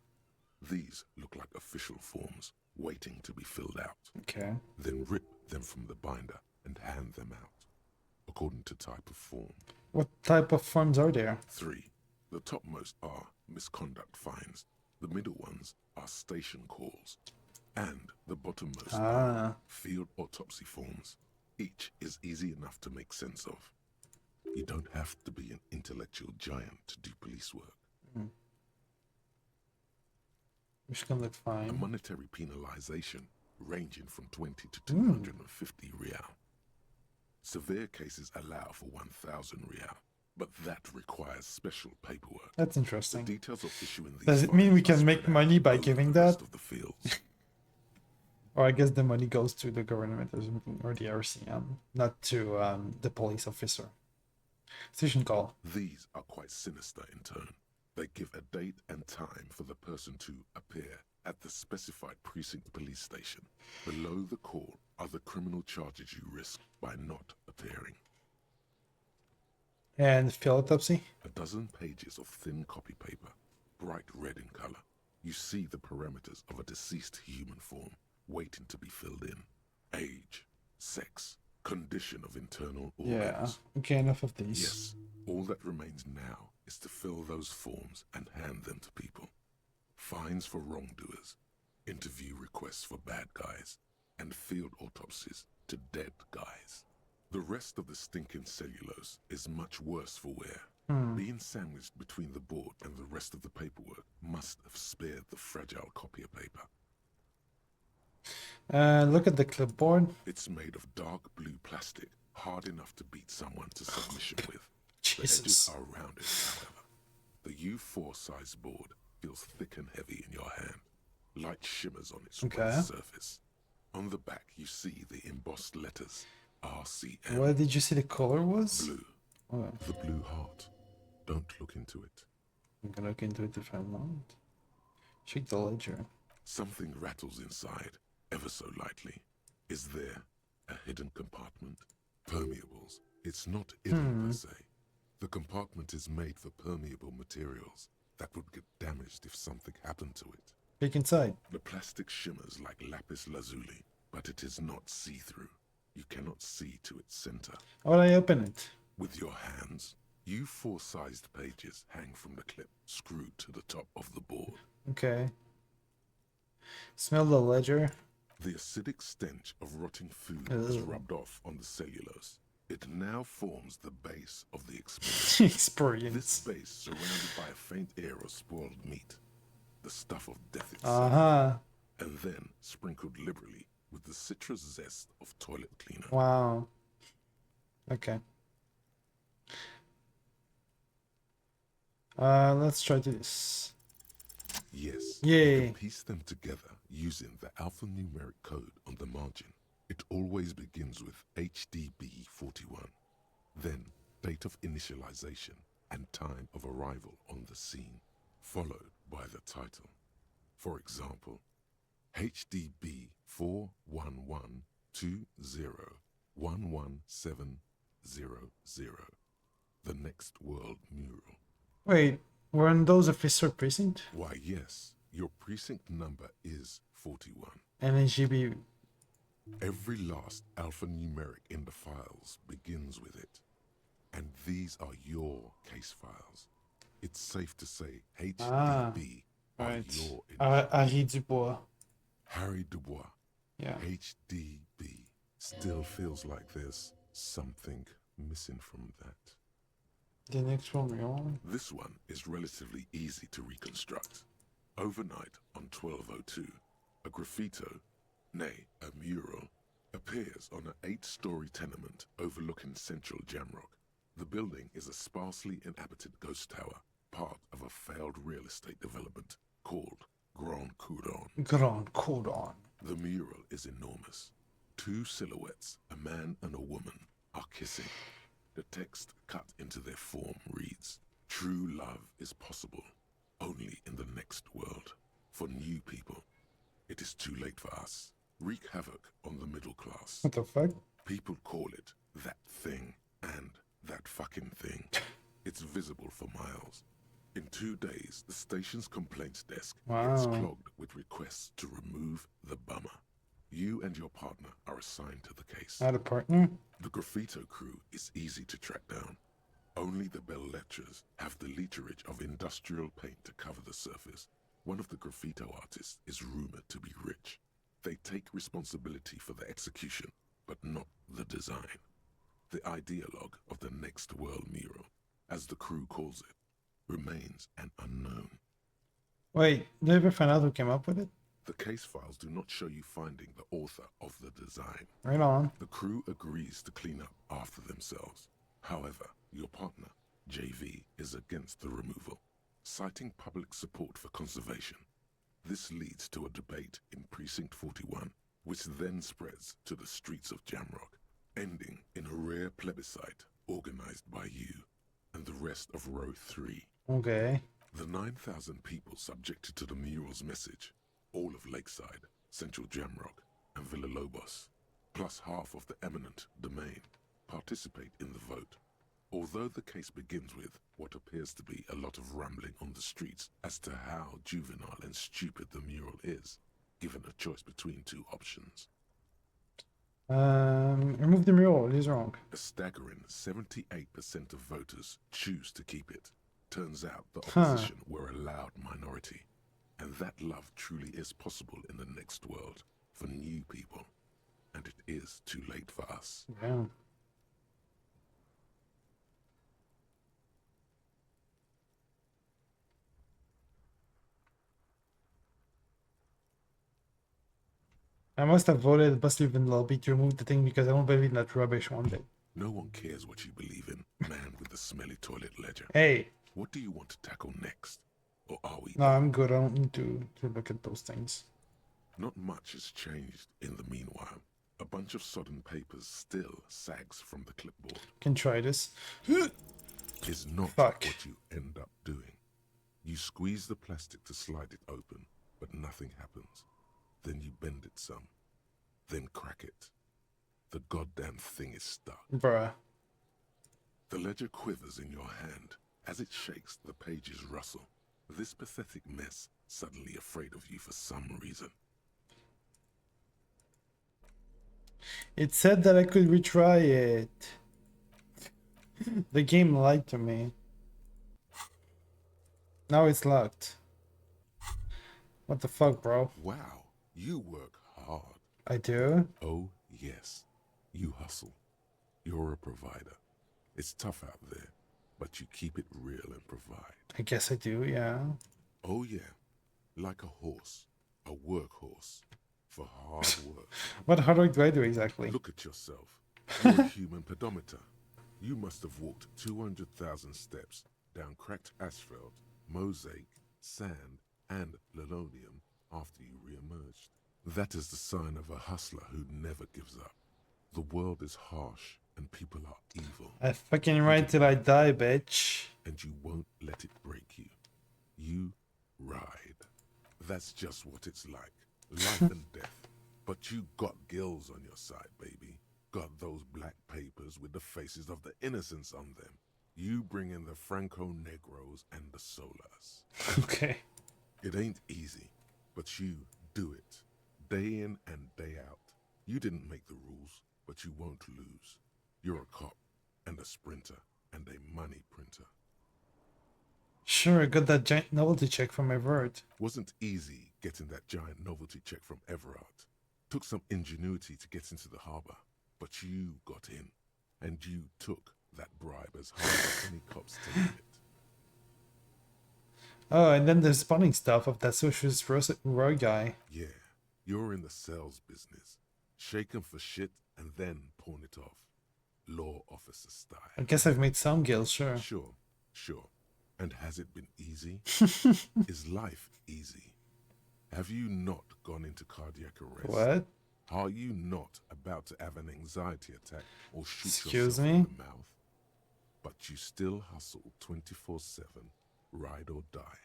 S2: These look like official forms, waiting to be filled out.
S1: Okay.
S2: Then rip them from the binder and hand them out, according to type of form.
S1: What type of forms are there?
S2: 3. The topmost are misconduct fines. The middle ones are station calls. And the bottommost are field autopsy forms. Each is easy enough to make sense of. You don't have to be an intellectual giant to do police work.
S1: Which can look
S2: A
S1: fine.
S2: monetary penalization ranging from 20 to 250 real. Severe cases allow for 1,000 real, but that requires special paperwork.
S1: That's
S2: The
S1: interesting.
S2: details of issuing these
S1: Does it mean we
S2: fines are
S1: can make
S2: spread
S1: money
S2: out
S1: by
S2: over
S1: giving
S2: the rest
S1: that?
S2: of the fields.
S1: Or I guess the money goes to the government or something, or the RCM, not to the police officer. Station call.
S2: These are quite sinister in turn. They give a date and time for the person to appear at the specified precinct police station. Below the call are the criminal charges you risk by not appearing.
S1: And field autopsy.
S2: A dozen pages of thin copy paper, bright red in color. You see the parameters of a deceased human form, waiting to be filled in. Age, sex, condition of internal organs.
S1: Yeah. Okay, enough of these.
S2: Yes, all that remains now is to fill those forms and hand them to people. Fines for wrongdoers, interview requests for bad guys, and field autopsies to dead guys. The rest of the stinking cellulose is much worse for wear. Being sandwiched between the board and the rest of the paperwork must have spared the fragile copier paper.
S1: Look at the clipboard.
S2: It's made of dark blue plastic, hard enough to beat someone to submission with. The
S1: Jesus.
S2: edges are rounded, however. The U4 size board feels thick and heavy in your hand. Light shimmers on its
S1: Okay.
S2: rough surface. On the back, you see the embossed letters RCM.
S1: What did you see the color was?
S2: Blue.
S1: Oh,
S2: The blue heart. Don't look into it.
S1: I'm gonna look into it if I want. Check the ledger.
S2: Something rattles inside, ever so lightly. Is there a hidden compartment? Permeables. It's not hidden per se. The compartment is made for permeable materials that would get damaged if something happened to it.
S1: Peek inside.
S2: The plastic shimmers like lapis lazuli, but it is not see-through. You cannot see to its center.
S1: How would I open it?
S2: With your hands, U4-sized pages hang from the clip screwed to the top of the board.
S1: Okay. Smell the ledger.
S2: The acidic stench of rotting food has
S1: Ugh.
S2: rubbed off on the cellulose. It now forms the base of the experience. This
S1: Experience.
S2: base surrounded by a faint air of spoiled meat, the stuff of death itself,
S1: Uh-huh.
S2: and then sprinkled liberally with the citrus zest of toilet cleaner.
S1: Wow. Okay. Let's try this.
S2: Yes,
S1: Yay.
S2: you can piece them together using the alphanumeric code on the margin. It always begins with HDB41, then date of initialization and time of arrival on the scene, followed by the title. For example, HDB 41120111700, the next world mural.
S1: Wait, weren't those officer precinct?
S2: Why, yes, your precinct number is 41.
S1: And then GB.
S2: Every last alphanumeric in the files begins with it. And these are your case files. It's safe to say HDB are
S1: Right.
S2: your
S1: Harry Dubois.
S2: Harry Dubois.
S1: Yeah.
S2: HDB. Still feels like there's something missing from that.
S1: The next one, real.
S2: This one is relatively easy to reconstruct. Overnight on 1202, a graffito, nay, a mural, appears on an 8-story tenement overlooking central Jamrock. The building is a sparsely inhabited ghost tower, part of a failed real estate development called Grand Coudon.
S1: Grand Coudon.
S2: The mural is enormous. 2 silhouettes, a man and a woman, are kissing. The text cut into their form reads, "True love is possible, only in the next world. For new people, it is too late for us. Wreak havoc on the middle class."
S1: What the fuck?
S2: People call it that thing and that fucking thing. It's visible for miles. In 2 days, the station's complaints desk gets clogged with requests to remove the bummer. You and your partner are assigned to the case.
S1: Not a partner?
S2: The graffito crew is easy to track down. Only the bell lectures have the literage of industrial paint to cover the surface. One of the graffito artists is rumored to be rich. They take responsibility for the execution, but not the design. The ideologue of the Next World mural, as the crew calls it, remains an unknown.
S1: Wait, did you ever find out who came up with it?
S2: The case files do not show you finding the author of the design.
S1: Right on.
S2: The crew agrees to clean up after themselves. However, your partner, JV, is against the removal, citing public support for conservation. This leads to a debate in Precinct 41, which then spreads to the streets of Jamrock, ending in a rare plebiscite organized by you and the rest of Row 3.
S1: Okay.
S2: The 9,000 people subjected to the mural's message, all of Lakeside, Central Jamrock, and Villalobos, plus half of the eminent domain, participate in the vote. Although the case begins with what appears to be a lot of rambling on the streets as to how juvenile and stupid the mural is, given a choice between 2 options.
S1: Remove the mural, it is wrong.
S2: A staggering 78% of voters choose to keep it. Turns out the opposition were a loud minority, and that love truly is possible in the next world for new people, and it is too late for us.
S1: Yeah. I must have voted Busty Van Lobby to remove the thing because I don't believe in that rubbish one day.
S2: No one cares what you believe in, man with the smelly toilet ledger.
S1: Hey.
S2: What do you want to tackle next? Or are we?
S1: No, I'm good. I don't need to look at those things.
S2: Not much has changed in the meanwhile. A bunch of sodden papers still sags from the clipboard.
S1: Can try this.
S2: Is not
S1: Fuck.
S2: what you end up doing. You squeeze the plastic to slide it open, but nothing happens. Then you bend it some. Then crack it. The goddamn thing is stuck.
S1: Bruh.
S2: The ledger quivers in your hand. As it shakes, the pages rustle. This pathetic mess suddenly afraid of you for some reason.
S1: It said that I could retry it. The game lied to me. Now it's locked. What the fuck, bro?
S2: Wow, you work hard.
S1: I do?
S2: Oh, yes. You hustle. You're a provider. It's tough out there, but you keep it real and provide.
S1: I guess I do, yeah.
S2: Oh, yeah. Like a horse. A workhorse. For hard work.
S1: What hard work do I do exactly?
S2: Look at yourself. You're a human pedometer. You must have walked 200,000 steps down cracked asphalt, mosaic, sand, and linoleum after you re-emerged. That is the sign of a hustler who never gives up. The world is harsh and people are evil.
S1: I fucking ride till I die, bitch.
S2: And you won't let it break you. You ride. That's just what it's like. Life and death. But you got gills on your side, baby. Got those black papers with the faces of the innocents on them. You bring in the Franco-Negros and the Solas.
S1: Okay.
S2: It ain't easy, but you do it. Day in and day out. You didn't make the rules, but you won't lose. You're a cop, and a sprinter, and a money printer.
S1: Sure, I got that giant novelty check from my word.
S2: Wasn't easy getting that giant novelty check from Everard. Took some ingenuity to get into the harbor, but you got in, and you took that bribe as hard as any cops take it.
S1: Oh, and then there's spawning stuff of that socialist Roy guy.
S2: Yeah, you're in the sales business. Shake 'em for shit and then pawn it off. Law officer style.
S1: I guess I've made some gills, sure.
S2: Sure. And has it been easy? Is life easy? Have you not gone into cardiac arrest?
S1: What?
S2: Are you not about to have an anxiety attack or shoot
S1: Excuse
S2: yourself
S1: me?
S2: in the mouth? But you still hustle 24/7, ride or die.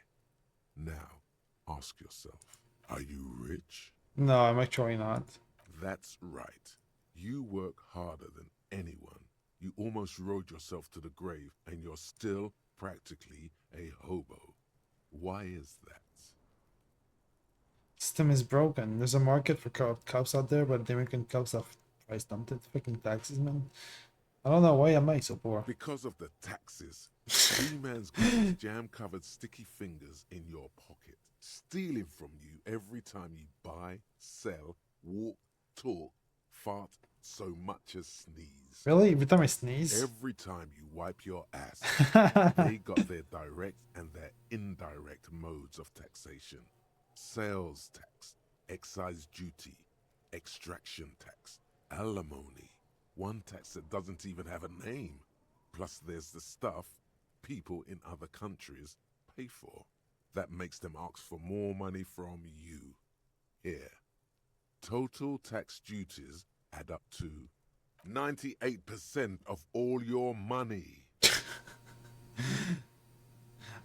S2: Now, ask yourself, are you rich?
S1: No, I'm actually not.
S2: That's right. You work harder than anyone. You almost rode yourself to the grave, and you're still practically a hobo. Why is that?
S1: System is broken. There's a market for cops out there, but the American cops have price dumped it. Fucking taxes, man. I don't know, why am I so poor?
S2: Because of the taxes. D-Man's got his jam-covered sticky fingers in your pocket, stealing from you every time you buy, sell, walk, talk, fart, so much as sneeze.
S1: Really? Every time I sneeze?
S2: Every time you wipe your ass. They got their direct and their indirect modes of taxation. Sales tax, excise duty, extraction tax, alimony. One tax that doesn't even have a name. Plus there's the stuff people in other countries pay for. That makes them ask for more money from you. Here. Total tax duties add up to 98% of all your money.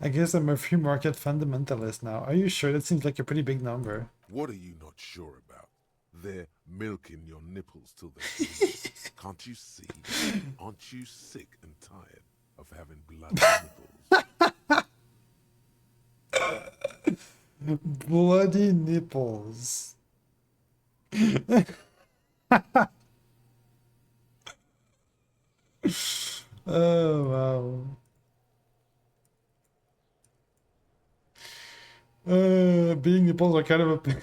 S1: I guess I'm a free market fundamentalist now. Are you sure? That seems like a pretty big number.
S2: What are you not sure about? They're milking your nipples till they're bleeding. Can't you see? Aren't you sick and tired of having bloody nipples?
S1: Bloody nipples. Oh, wow. Being nipples are kind of a pain.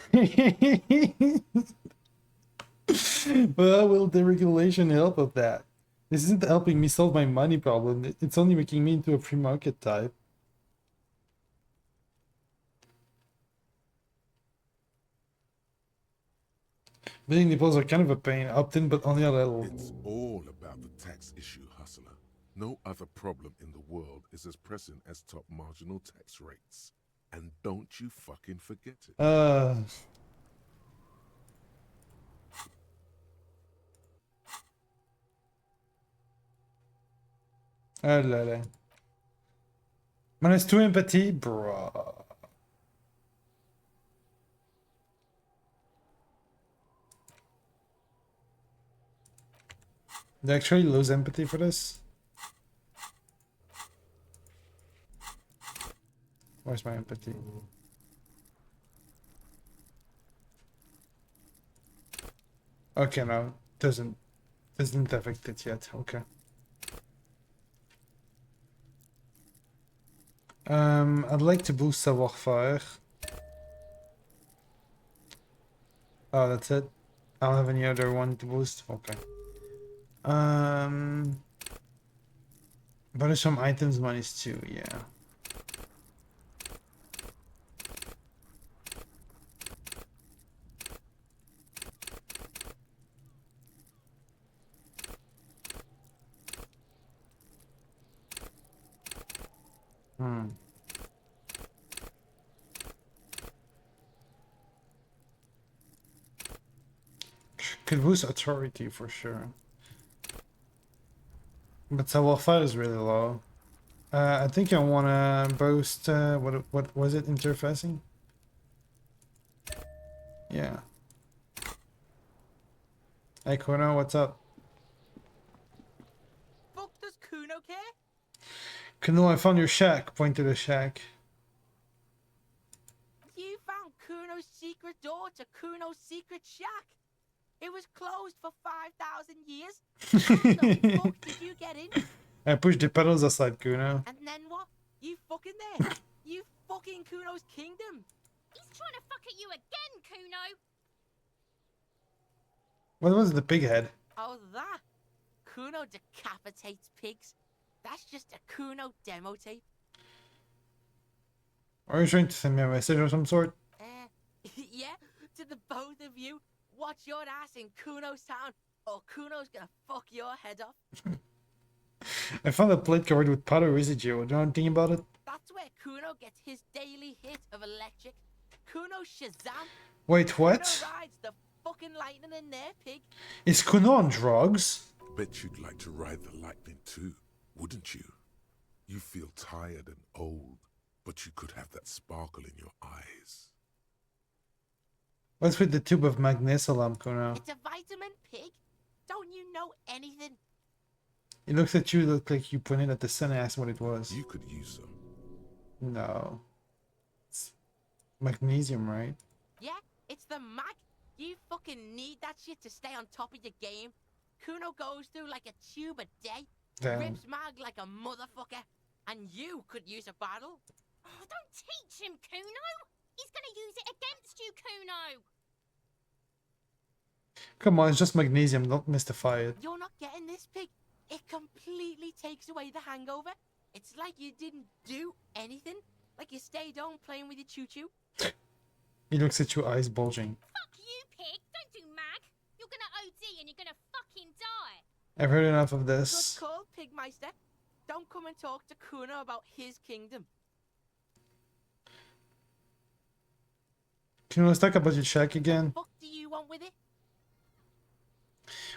S1: But how will the regulation help with that? This isn't helping me solve my money problem. It's only making me into a free market type. Being nipples are kind of a pain. Opt-in, but only a little.
S2: It's all about the tax issue, hustler. No other problem in the world is as pressing as top marginal tax rates. And don't you fucking forget it.
S1: Oh là là. -2 empathy, bruh. Did I actually lose empathy for this? Where's my empathy? Okay, no, doesn't affect it yet. Okay. I'd like to boost savoir-faire. Oh, that's it. I don't have any other one to boost. Okay. But there's some items minus 2, yeah. Could boost authority for sure. But savoir-faire is really low. I think I wanna boost what was it, interfacing? Yeah. Hey Kuno, what's up?
S8: Fuck does Kuno care?
S1: Kuno, I found your shack. Point to the shack.
S8: You found Kuno's secret door to Kuno's secret shack. It was closed for 5,000 years. How the fuck did you get in?
S1: I pushed the pedals aside, Kuno.
S8: And then what? You fucking there. You fucking Kuno's kingdom.
S9: He's trying to fuck at you again, Kuno.
S1: What was the pig head?
S8: Oh, that? Kuno decapitates pigs. That's just a Kuno demo tape.
S1: Are you trying to send me a message of some sort?
S8: Yeah, to the both of you. Watch your ass in Kuno's town, or Kuno's gonna fuck your head off.
S1: I found a plate covered with powder residue. Do you know anything about it?
S8: That's where Kuno gets his daily hit of electric. Kuno Shazam.
S1: Wait, what?
S8: Kuno rides the fucking lightning in their pig.
S1: Is Kuno on drugs?
S2: Bet you'd like to ride the lightning too, wouldn't you? You feel tired and old, but you could have that sparkle in your eyes.
S1: What's with the tube of magnesium, Kuno?
S8: It's a vitamin pig. Don't you know anything?
S1: It looks at you, look like you pointed at the sun and asked what it was.
S2: You could use some.
S1: No. It's magnesium, right?
S8: Yeah, it's the mag. You fucking need that shit to stay on top of your game. Kuno goes through like a tube a day.
S1: Damn.
S8: Rips mag like a motherfucker. And you could use a battle.
S9: Oh, don't teach him, Kuno. He's gonna use it against you, Kuno.
S1: Come on, it's just magnesium, don't mystify it.
S8: You're not getting this, pig. It completely takes away the hangover. It's like you didn't do anything. Like you stayed home playing with your choo-choo.
S1: He looks at you, eyes bulging.
S9: Fuck you, pig. Don't do mag. You're gonna OD and you're gonna fucking die.
S1: I've heard enough of
S8: Good
S1: this.
S8: call, Pigmeister. Don't come and talk to Kuno about his kingdom.
S1: Can you let's talk about your shack again?
S8: What do you want with it?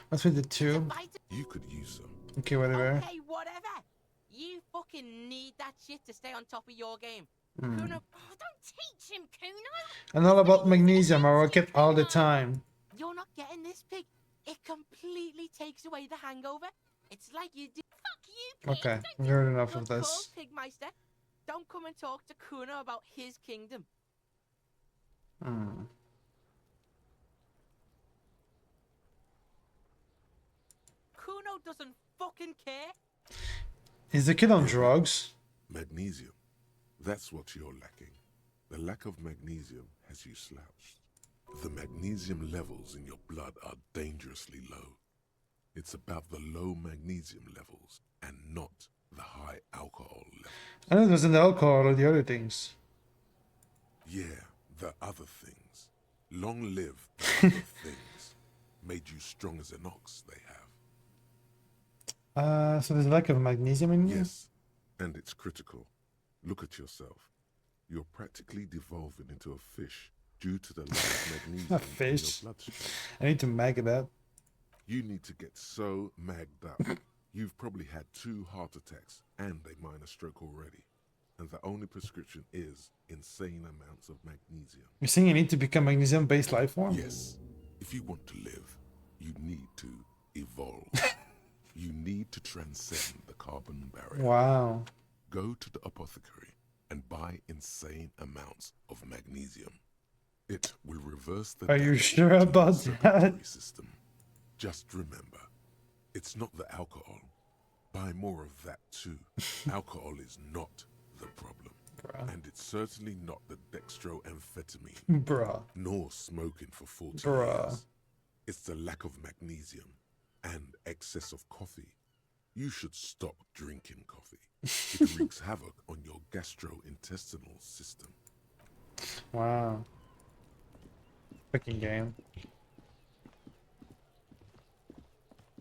S1: What's with the tube?
S2: You could use some.
S1: Okay, whatever.
S8: Okay, whatever. You fucking need that shit to stay on top of your game.
S1: Hmm.
S8: Kuno,
S9: Oh, don't teach him, Kuno.
S1: I'm all about magnesium, I rock it all the time.
S8: you're not getting this, pig. It completely takes away the hangover. It's like you did.
S9: Fuck you, pig.
S1: Okay, I've heard enough of
S8: Good
S1: this.
S8: call, Pigmeister. Don't come and talk to Kuno about his kingdom.
S1: Hmm.
S8: Kuno doesn't fucking care.
S1: Is the kid on drugs?
S2: Magnesium. That's what you're lacking. The lack of magnesium has you slouched. The magnesium levels in your blood are dangerously low. It's about the low magnesium levels and not the high alcohol levels.
S1: I know there's an alcohol or the other things.
S2: Yeah, the other things. Long live the other things. Made you strong as an ox, they have.
S1: So there's a lack of magnesium in you?
S2: Yes, and it's critical. Look at yourself. You're practically devolving into a fish due to the lack of magnesium
S1: A
S2: in
S1: fish.
S2: your bloodstream.
S1: I need to mag it up.
S2: You need to get so magged up. You've probably had 2 heart attacks and a minor stroke already. And the only prescription is insane amounts of magnesium.
S1: You're saying you need to become magnesium-based life form?
S2: Yes, if you want to live, you need to evolve. You need to transcend the carbon barrier.
S1: Wow.
S2: Go to the apothecary and buy insane amounts of magnesium. It will reverse the
S1: Are you
S2: damage
S1: sure
S2: to your
S1: about that?
S2: circulatory system. Just remember, it's not the alcohol. Buy more of that too. Alcohol is not the problem.
S1: Bruh.
S2: And it's certainly not the dextroamphetamine,
S1: Bruh.
S2: nor smoking for 40
S1: Bruh.
S2: years. It's the lack of magnesium and excess of coffee. You should stop drinking coffee. It wreaks havoc on your gastrointestinal system.
S1: Wow. Fucking game.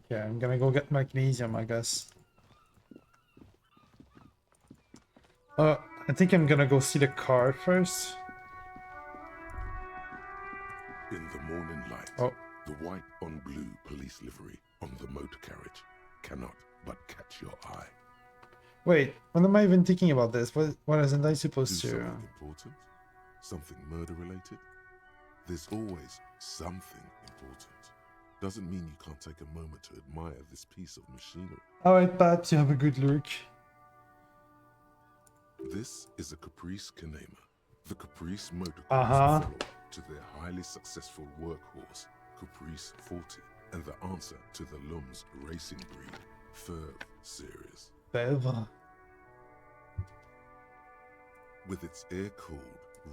S1: Yeah, I'm gonna go get magnesium, I guess. I think I'm gonna go see the car first.
S2: In the morning light,
S1: Oh.
S2: the white on blue police livery on the motor carriage cannot but catch your eye.
S1: Wait, what am I even thinking about this? What isn't I
S2: Do
S1: supposed to?
S2: something important? Something murder related? There's always something important. Doesn't mean you can't take a moment to admire this piece of machinery.
S1: Alright, Babs, you have a good look.
S2: This is a Caprice Kanema, the Caprice motor
S1: Uh-huh.
S2: follow to their highly successful workhorse, Caprice 40 and the answer to the Lum's racing breed, Ferv series.
S1: Ferv.
S2: With its air-cooled,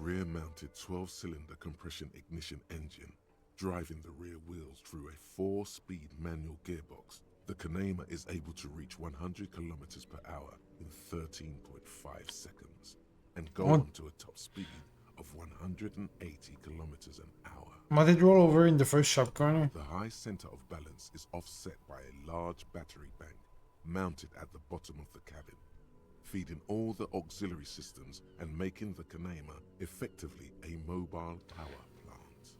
S2: rear-mounted 12-cylinder compression ignition engine driving the rear wheels through a 4-speed manual gearbox, the Kanema is able to reach 100 kilometers per hour in 13.5 seconds and go on to a top speed of 180 kilometers an hour.
S1: Why did it roll over in the first sharp corner?
S2: The high center of balance is offset by a large battery bank mounted at the bottom of the cabin, feeding all the auxiliary systems and making the Kanema effectively a mobile power plant.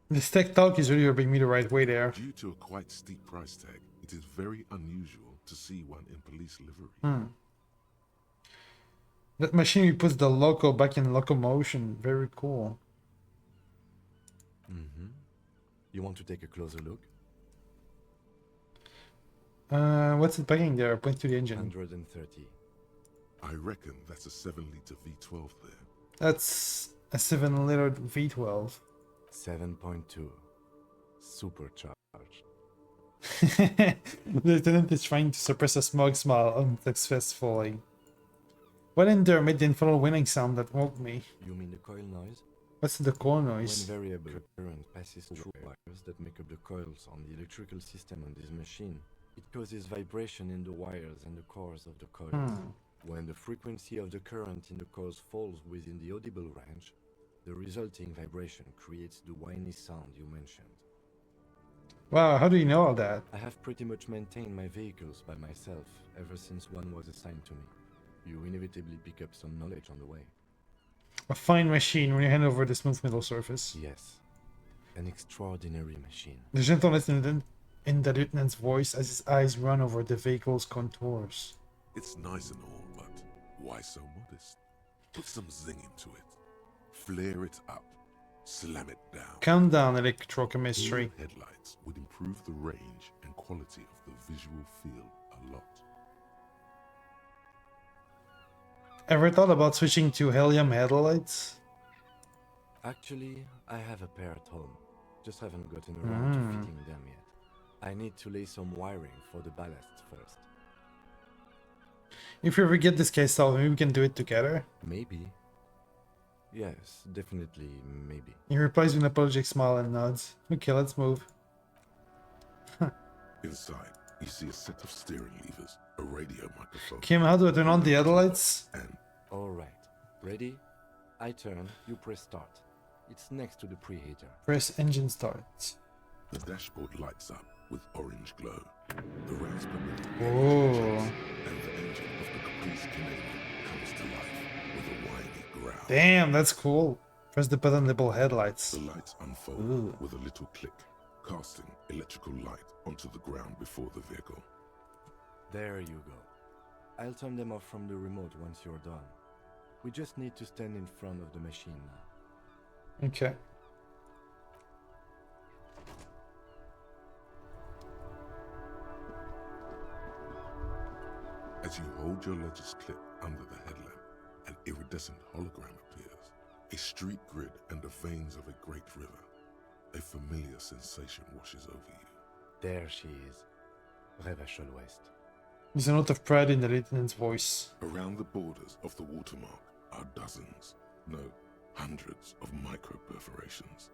S1: This tech talk is really rubbing me the right way there.
S2: Due to a quite steep price tag, it is very unusual to see one in police livery.
S1: That machinery puts the loco back in locomotion. Very cool.
S5: You want to take a closer look?
S1: What's it packing there? Point to the engine.
S5: 130.
S2: I reckon that's a 7-liter V12 there.
S1: That's a 7-liter V12.
S5: 7.2. Supercharged.
S1: The lieutenant is trying to suppress a smug smile unsuccessfully. What in there made the infernal winning sound that woke me?
S5: You mean the coil noise?
S1: What's the coil noise?
S5: When variable current passes through wires that make up the coils on the electrical system on this machine, it causes vibration in the wires and the cores of the coils. When the frequency of the current in the coils falls within the audible range, the resulting vibration creates the whiny sound you mentioned.
S1: Wow, how do you know all that?
S5: I have pretty much maintained my vehicles by myself ever since one was assigned to me. You inevitably pick up some knowledge on the way.
S1: A fine machine when you hand over the smooth middle surface.
S5: Yes, an extraordinary machine.
S1: The gentleness in the lieutenant's voice as his eyes run over the vehicle's contours.
S2: It's nice and all, but why so modest? Put some zing into it. Flare it up. Slam it down.
S1: Calm down, electrochemistry.
S2: New headlights would improve the range and quality of the visual field a lot.
S1: Ever thought about switching to helium headlights?
S5: Actually, I have a pair at home. Just haven't gotten around to fitting them yet. I need to lay some wiring for the ballast first.
S1: If you ever get this case solved, maybe we can do it together.
S5: Maybe. Yes, definitely, maybe.
S1: He replies with an apologetic smile and nods. Okay, let's move.
S2: Inside, you see a set of steering levers, a radio microphone.
S1: Kim, how do I turn on the headlights?
S2: And
S5: Alright, ready? I turn, you press start. It's next to the preheater.
S1: Press engine start.
S2: the dashboard lights up with orange glow. The rails permit and the engine of the Caprice Canadian comes to life with a whiny growl.
S1: Damn, that's cool. Press the button label headlights.
S2: The lights unfold with a little click, casting electrical light onto the ground before the vehicle.
S5: There you go. I'll turn them off from the remote once you're done. We just need to stand in front of the machine now.
S1: Okay.
S2: As you hold your ledger's clip under the headlamp, an iridescent hologram appears. A street grid and the veins of a great river. A familiar sensation washes over you.
S5: There she is. Revachol West.
S1: There's a note of pride in the lieutenant's voice.
S2: Around the borders of the watermark are dozens, no, hundreds of micro-perforations.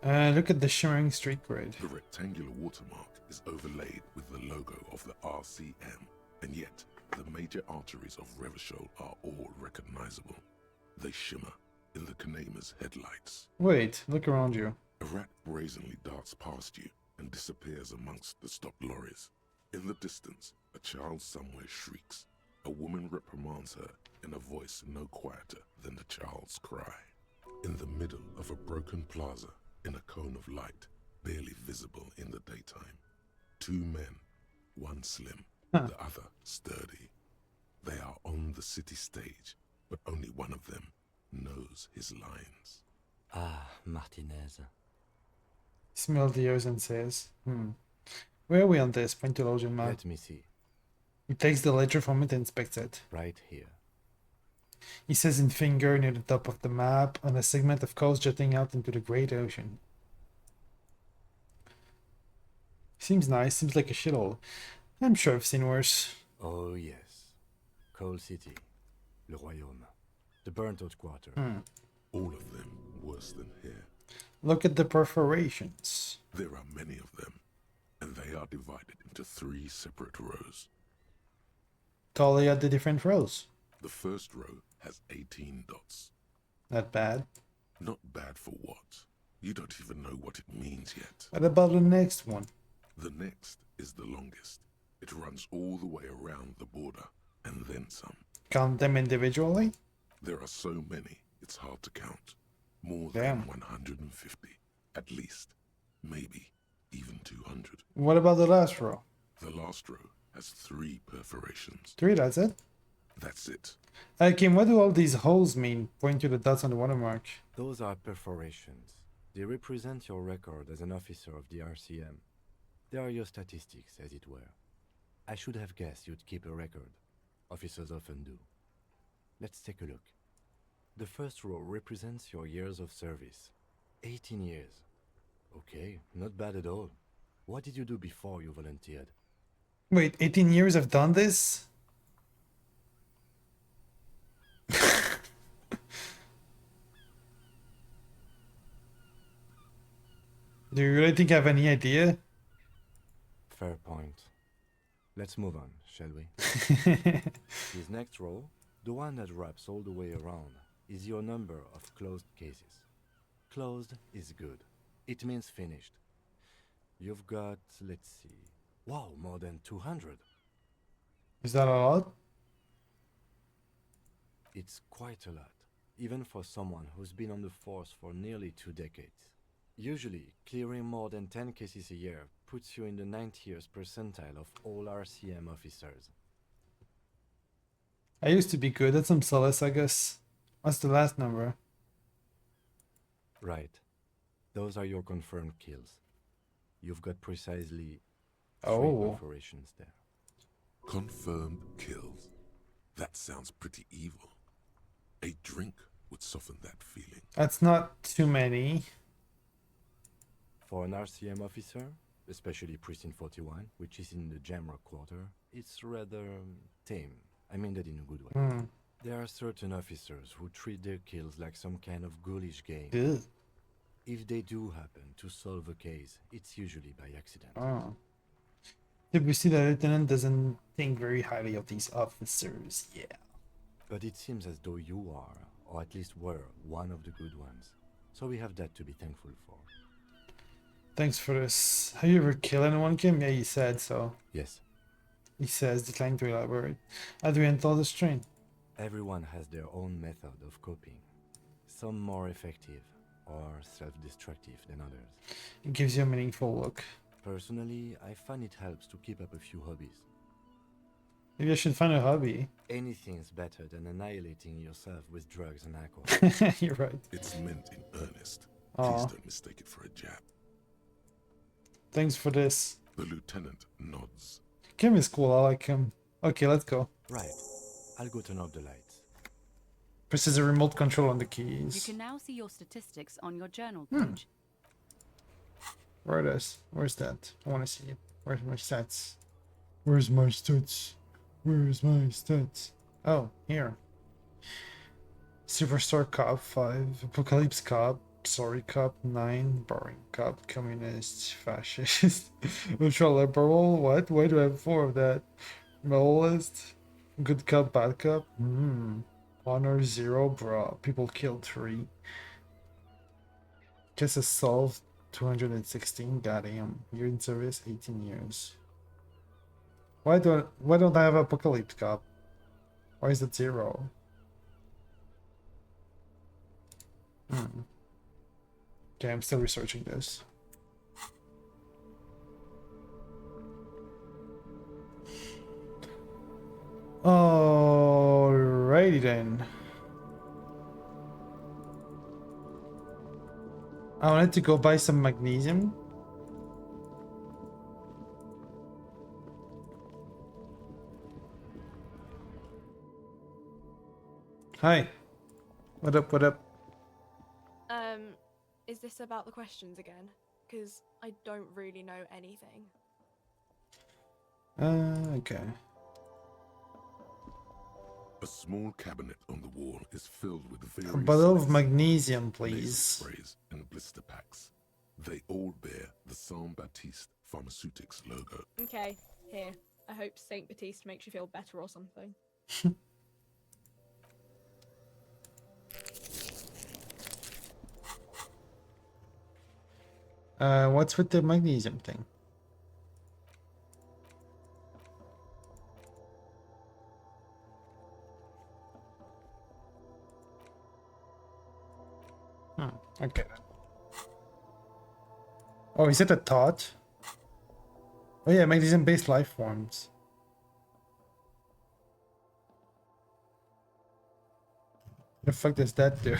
S1: Look at the shimmering street grid.
S2: The rectangular watermark is overlaid with the logo of the RCM, and yet the major arteries of Revachol are all recognizable. They shimmer in the Kanema's headlights.
S1: Wait, look around you.
S2: A rat brazenly darts past you and disappears amongst the stopped lorries. In the distance, a child somewhere shrieks. A woman reprimands her in a voice no quieter than the child's cry. In the middle of a broken plaza, in a cone of light, barely visible in the daytime, two men, one slim, the other sturdy. They are on the city stage, but only one of them knows his lines.
S5: Ah, Martinez.
S1: He smells the ears and says, Where are we on this? Point to Logian map.
S5: Let me see.
S1: He takes the ledger from it and inspects it.
S5: Right here.
S1: He says in finger near the top of the map on a segment of coast jutting out into the great ocean. Seems nice. Seems like a shithole. I'm sure I've seen worse.
S5: Oh yes. Coal City. Le Royaume. The burnt-out quarter.
S2: All of them worse than here.
S1: Look at the perforations.
S2: There are many of them, and they are divided into 3 separate rows.
S1: Totally at the different rows.
S2: The first row has 18 dots.
S1: Not bad.
S2: Not bad for what? You don't even know what it means yet.
S1: What about the next one?
S2: The next is the longest. It runs all the way around the border, and then some.
S1: Count them individually?
S2: There are so many, it's hard to count. More
S1: Damn.
S2: than 150, at least. Maybe even 200.
S1: What about the last row?
S2: The last row has 3 perforations.
S1: 3, that's it?
S2: That's it.
S1: Kim, what do all these holes mean? Point to the dots on the watermark.
S5: Those are perforations. They represent your record as an officer of the RCM. They are your statistics, as it were. I should have guessed you'd keep a record. Officers often do. Let's take a look. The first row represents your years of service. 18 years. Okay, not bad at all. What did you do before you volunteered?
S1: Wait, 18 years I've done this? Do you really think I have any idea?
S5: Fair point. Let's move on, shall we? This next row, the one that wraps all the way around, is your number of closed cases. Closed is good. It means finished. You've got, let's see, wow, more than 200.
S1: Is that a lot?
S5: It's quite a lot, even for someone who's been on the force for nearly 2 decades. Usually, clearing more than 10 cases a year puts you in the 90th percentile of all RCM officers.
S1: I used to be good at some solace, I guess. What's the last number?
S5: Right. Those are your confirmed kills. You've got precisely 3 perforations there.
S2: Confirmed kills. That sounds pretty evil. A drink would soften that feeling.
S1: That's not too many.
S5: For an RCM officer, especially Precinct 41, which is in the Jamrock quarter, it's rather tame. I mean that in a good way. There are certain officers who treat their kills like some kind of ghoulish game.
S1: Ugh.
S5: If they do happen to solve a case, it's usually by accident.
S1: Oh. Did we see that Lieutenant doesn't think very highly of these officers? Yeah.
S5: But it seems as though you are, or at least were, one of the good ones. So we have that to be thankful for.
S1: Thanks for this. Have you ever killed anyone, Kim? Yeah, you said so.
S5: Yes.
S1: He says, declining to elaborate. How do we handle the strain?
S5: Everyone has their own method of coping. Some more effective or self-destructive than others.
S1: It gives you a meaningful look.
S5: Personally, I find it helps to keep up a few hobbies.
S1: Maybe I should find a hobby.
S5: Anything's better than annihilating yourself with drugs and alcohol.
S1: You're right.
S2: It's meant in earnest.
S1: Aw.
S2: Please don't mistake it for a jab.
S1: Thanks for this.
S2: The lieutenant nods.
S1: Kim is cool, I like him. Okay, let's go.
S5: Right. I'll go turn off the lights.
S1: Presses a remote control on the
S10: You
S1: keys.
S10: can now see your statistics on your journal page.
S1: Where it is? Where's that? I want to see it. Where's my stats? Where's my stats? Where's my stats? Oh, here. Superstar Cop 5, Apocalypse Cop, Sorry Cop 9, Boring Cop, Communist, Fascist, Ultra Liberal. What? Why do I have 4 of that? Mobilist, Good Cop, Bad Cop. Honor 0, bro. People killed 3. Cases solved 216. Goddamn. You're in service 18 years. Why don't I have Apocalypse Cop? Why is it 0? Okay, I'm still researching this. Alrighty then. I wanted to go buy some magnesium. Hi. What up, what up?
S11: Is this about the questions again? Because I don't really know anything.
S1: Okay.
S2: A small cabinet on the wall is filled with
S1: A
S2: various
S1: bottle of
S2: selects,
S1: magnesium,
S2: nasal
S1: please.
S2: sprays and blister packs. They all bear the Saint Baptiste Pharmaceutics logo.
S11: Okay, here. I hope Saint Baptiste makes you feel better or something.
S1: What's with the magnesium thing? Okay. Oh, is it a thought? Oh yeah, magnesium-based life forms. The fuck does that do?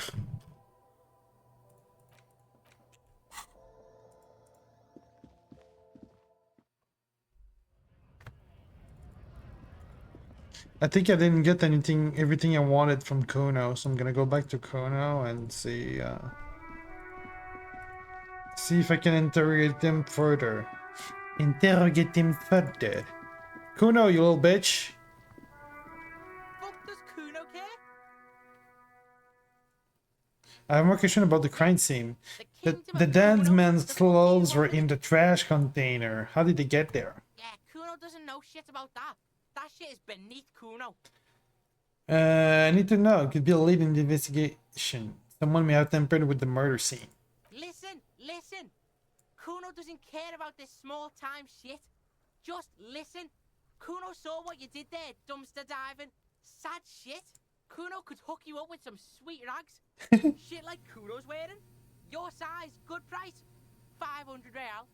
S1: I think I didn't get everything I wanted from Kuno, so I'm gonna go back to Kuno and see if I can interrogate him further. Interrogate him further. Kuno, you little bitch.
S8: Fuck does Kuno care?
S1: I have more question about the crime scene.
S8: The
S1: The
S8: kingdom of
S1: dance
S8: Kuno,
S1: man's
S8: the fuck
S1: clothes
S8: you
S1: were
S8: want
S1: in the trash container. How did they get there?
S8: Yeah, Kuno doesn't know shit about that. That shit is beneath Kuno.
S1: I need to know. It could be a lead in the investigation. Someone may have tampered with the murder scene.
S8: Listen. Kuno doesn't care about this small-time shit. Just listen. Kuno saw what you did there, dumpster diving. Sad shit. Kuno could hook you up with some sweet rags. Shit like Kuno's wearing. Your size, good price. 500 real.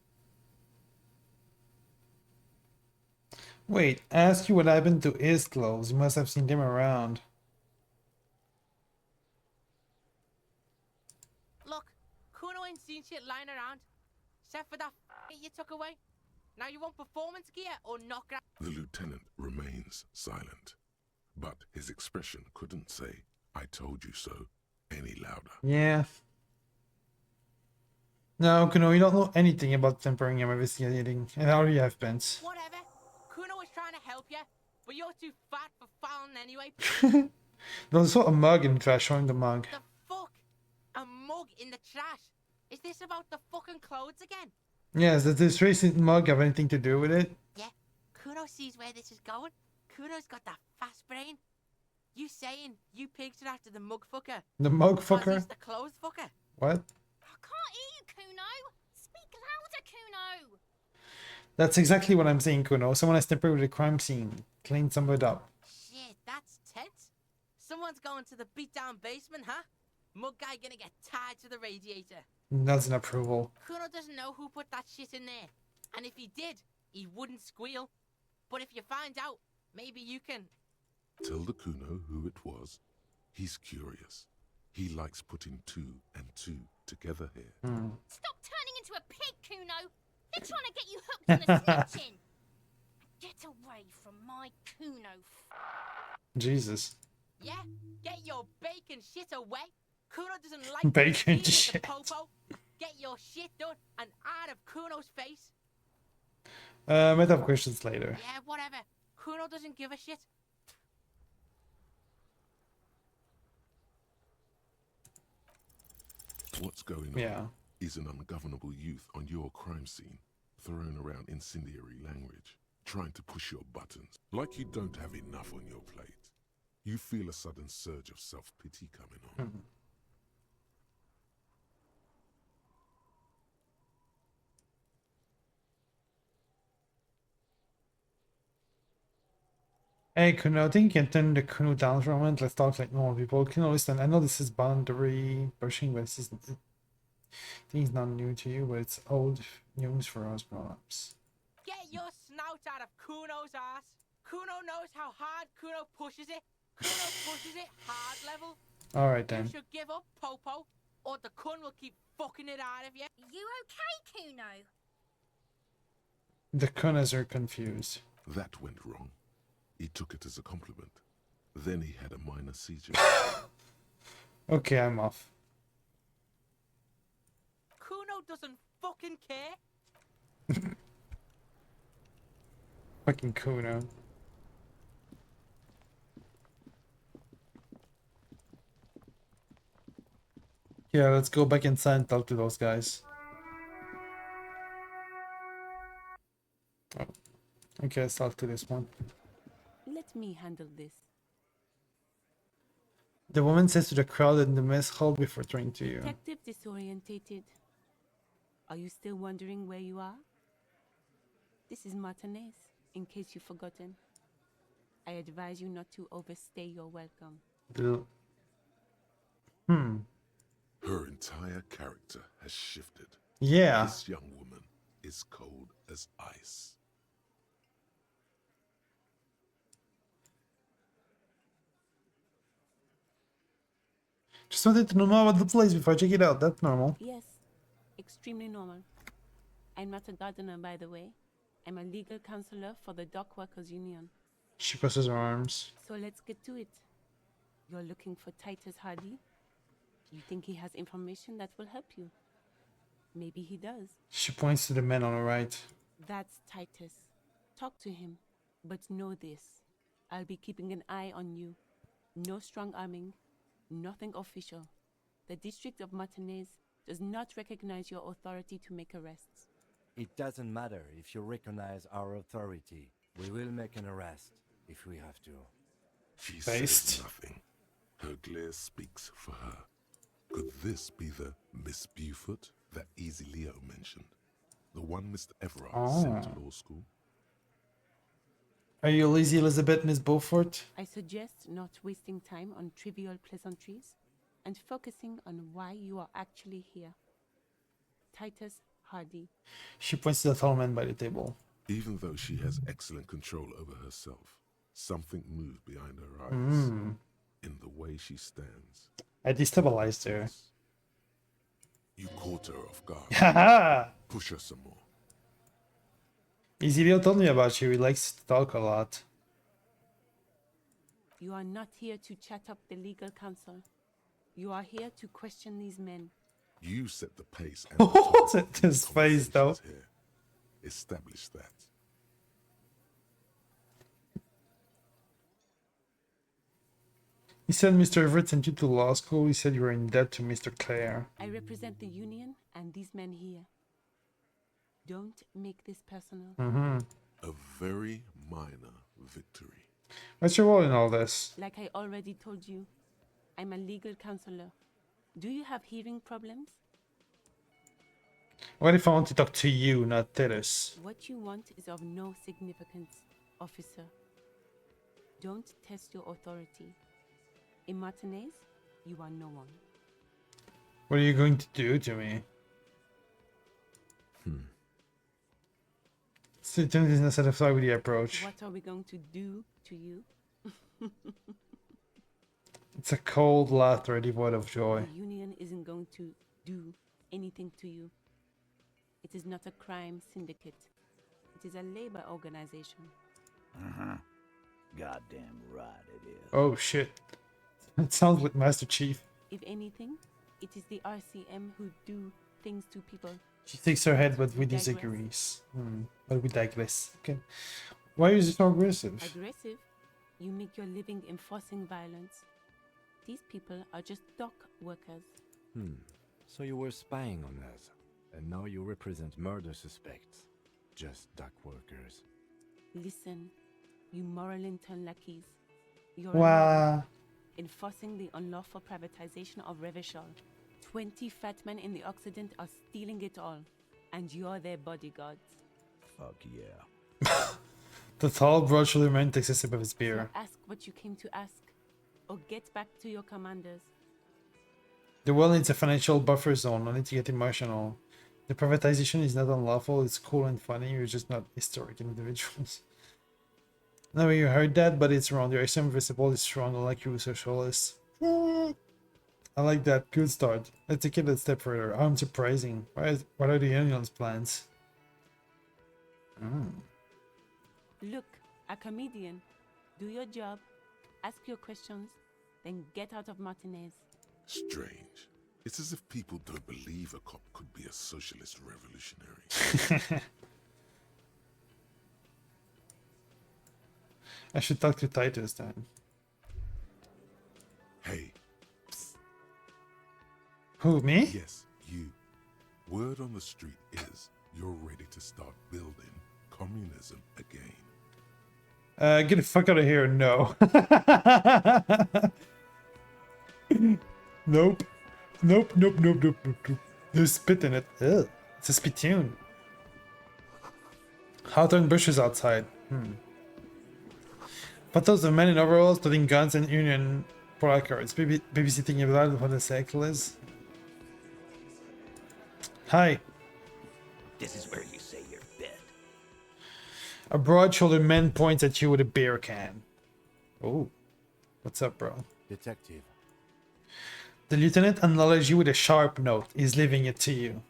S1: Wait, ask you what happened to his clothes. You must have seen them around.
S8: Look, Kuno ain't seen shit lying around. Except for that you took away. Now you want performance gear or not?
S2: The lieutenant remains silent, but his expression couldn't say, "I told you so," any louder.
S1: Yeah. No, Kuno, you don't know anything about tempering I'm investigating. And how do you have pens?
S8: Whatever. Kuno was trying to help you, but you're too fat for Fallen anyway.
S1: There's also a mug in the trash, showing the mug.
S8: The fuck? A mug in the trash? Is this about the fucking clothes again?
S1: Yes, does this recent mug have anything to do with it?
S8: Yeah, Kuno sees where this is going. Kuno's got that fast brain. You saying you picked it after the mug fucker?
S1: The mug
S8: Because
S1: fucker?
S8: he's the clothes fucker.
S1: What?
S9: I can't hear you, Kuno. Speak louder, Kuno.
S1: That's exactly what I'm saying, Kuno. Someone has tampered with the crime scene. Cleaned some of it up.
S8: Shit, that's tense. Someone's going to the beat-down basement, huh? Mug guy gonna get tied to the radiator.
S1: That's an approval.
S8: Kuno doesn't know who put that shit in there. And if he did, he wouldn't squeal. But if you find out, maybe you can...
S2: Tell the Kuno who it was. He's curious. He likes putting 2 and 2 together here.
S9: Stop turning into a pig, Kuno. They're trying to get you hooked on the snitching. Get away from my Kuno.
S1: Jesus.
S8: Yeah, get your bacon shit away. Kuno doesn't like
S1: Bacon
S8: being with the
S1: shit.
S8: popo. Get your shit done and out of Kuno's face.
S1: Might have questions later.
S8: Yeah, whatever. Kuno doesn't give a shit.
S2: What's going on?
S1: Yeah.
S2: Is an ungovernable youth on your crime scene, throwing around incendiary language, trying to push your buttons, like you don't have enough on your plate. You feel a sudden surge of self-pity coming on.
S1: Hey Kuno, I think you can turn the Kuno down for a moment. Let's talk like normal people. Kuno, listen, I know this is boundary pushing, but I think it's not new to you, but it's old news for us grown-ups.
S8: Get your snout out of Kuno's ass. Kuno knows how hard Kuno pushes it. Kuno pushes it hard level.
S1: Alright then.
S8: You should give up, Popo, or the Kun will keep fucking it out of you.
S9: You okay, Kuno?
S1: The Kunas are confused.
S2: That went wrong. He took it as a compliment. Then he had a minor seizure.
S1: Okay, I'm off.
S8: Kuno doesn't fucking care.
S1: Fucking Kuno. Yeah, let's go back inside and talk to those guys. Oh. Okay, let's talk to this one.
S12: Let me handle this.
S1: The woman says to the crowd in the mess hall before turning to you.
S12: Detective disorientated. Are you still wondering where you are? This is Martinez, in case you've forgotten. I advise you not to overstay your welcome.
S2: Her entire character has shifted.
S1: Yeah.
S2: This young woman is cold as ice.
S1: Just wanted to know more about the place before I check it out. That's normal.
S12: Yes, extremely normal. I'm not a gardener, by the way. I'm a legal counselor for the Dock Workers Union.
S1: She crosses her arms.
S12: So let's get to it. You're looking for Titus Hardy? You think he has information that will help you? Maybe he does.
S1: She points to the man on the right.
S12: That's Titus. Talk to him. But know this. I'll be keeping an eye on you. No strong arming. Nothing official. The District of Martinez does not recognize your authority to make arrests.
S5: It doesn't matter if you recognize our authority. We will make an arrest if we have to.
S2: She says nothing. Her glare speaks for her. Could this be the Miss Buford that Easy Leo mentioned? The one Mr. Everard sent to law school?
S1: Are you Lizzie Elizabeth, Miss Beaufort?
S12: I suggest not wasting time on trivial pleasantries and focusing on why you are actually here. Titus Hardy.
S1: She points to the tall man by the table.
S2: Even though she has excellent control over herself, something moved behind her eyes. In the way she stands.
S1: I destabilized her.
S2: You caught her off guard.
S1: Haha!
S2: Push her some more.
S1: Easy Leo told me about you. He likes to talk a lot.
S12: You are not here to chat up the legal counsel. You are here to question these men.
S2: You set the pace and
S1: What's it? His face, though.
S2: Here. Establish that.
S1: He said Mr. Everett sent you to law school. He said you were in debt to Mr. Clare.
S12: I represent the union and these men here. Don't make this personal.
S2: A very minor victory.
S1: What's your role in all this?
S12: Like I already told you, I'm a legal counselor. Do you have hearing problems?
S1: What if I want to talk to you, not Titus?
S12: What you want is of no significance, officer. Don't test your authority. In Martinez, you are no one.
S1: What are you going to do to me? Satan is not satisfied with the approach.
S12: What are we going to do to you?
S1: It's a cold laughter devoid of joy.
S12: The union isn't going to do anything to you. It is not a crime syndicate. It is a labor organization.
S3: Goddamn right it is.
S1: Oh shit. It sounds like Master Chief.
S12: If anything, it is the RCM who do things to people.
S1: She shakes her head, but we disagrees. But we digress. Okay. Why is it so aggressive?
S12: Aggressive? You make your living enforcing violence. These people are just dock workers.
S5: So you were spying on us, and now you represent murder suspects. Just dock workers.
S12: Listen, you moral intern lackeys. You're
S1: Wow.
S12: enforcing the unlawful privatization of Revachol. 20 fat men in the Occident are stealing it all, and you're their bodyguards.
S3: Fuck yeah.
S1: The tall, broad shouldered man takes a sip of his beer.
S12: So ask what you came to ask, or get back to your commanders.
S1: The world needs a financial buffer zone. No need to get emotional. The privatization is not unlawful. It's cool and funny. You're just not historic individuals. No, you heard that, but it's wrong. Your extreme visible is strong, unlike you socialists. I like that. Good start. Let's take it a step further. I'm surprising. What are the union's plans?
S12: Look, a comedian. Do your job, ask your questions, then get out of Martinez.
S2: Strange. It's as if people don't believe a cop could be a socialist revolutionary.
S1: I should talk to Titus then.
S2: Hey.
S1: Who, me?
S2: Yes, you. Word on the street is you're ready to start building communism again.
S1: Get the fuck out of here. No. Nope. Nope, nope, nope, nope, nope, nope. There's spit in it. Ugh. It's a spittoon. Hawthorne bushes outside. Photos of men in overalls holding guns and Union placards. Babysitting about what the cycle is. Hi.
S13: This is where you say your bed.
S1: A broad-shouldered man points at you with a beer can. Oh. What's up, bro?
S5: Detective.
S1: The lieutenant acknowledges you with a sharp note. He's leaving it to you.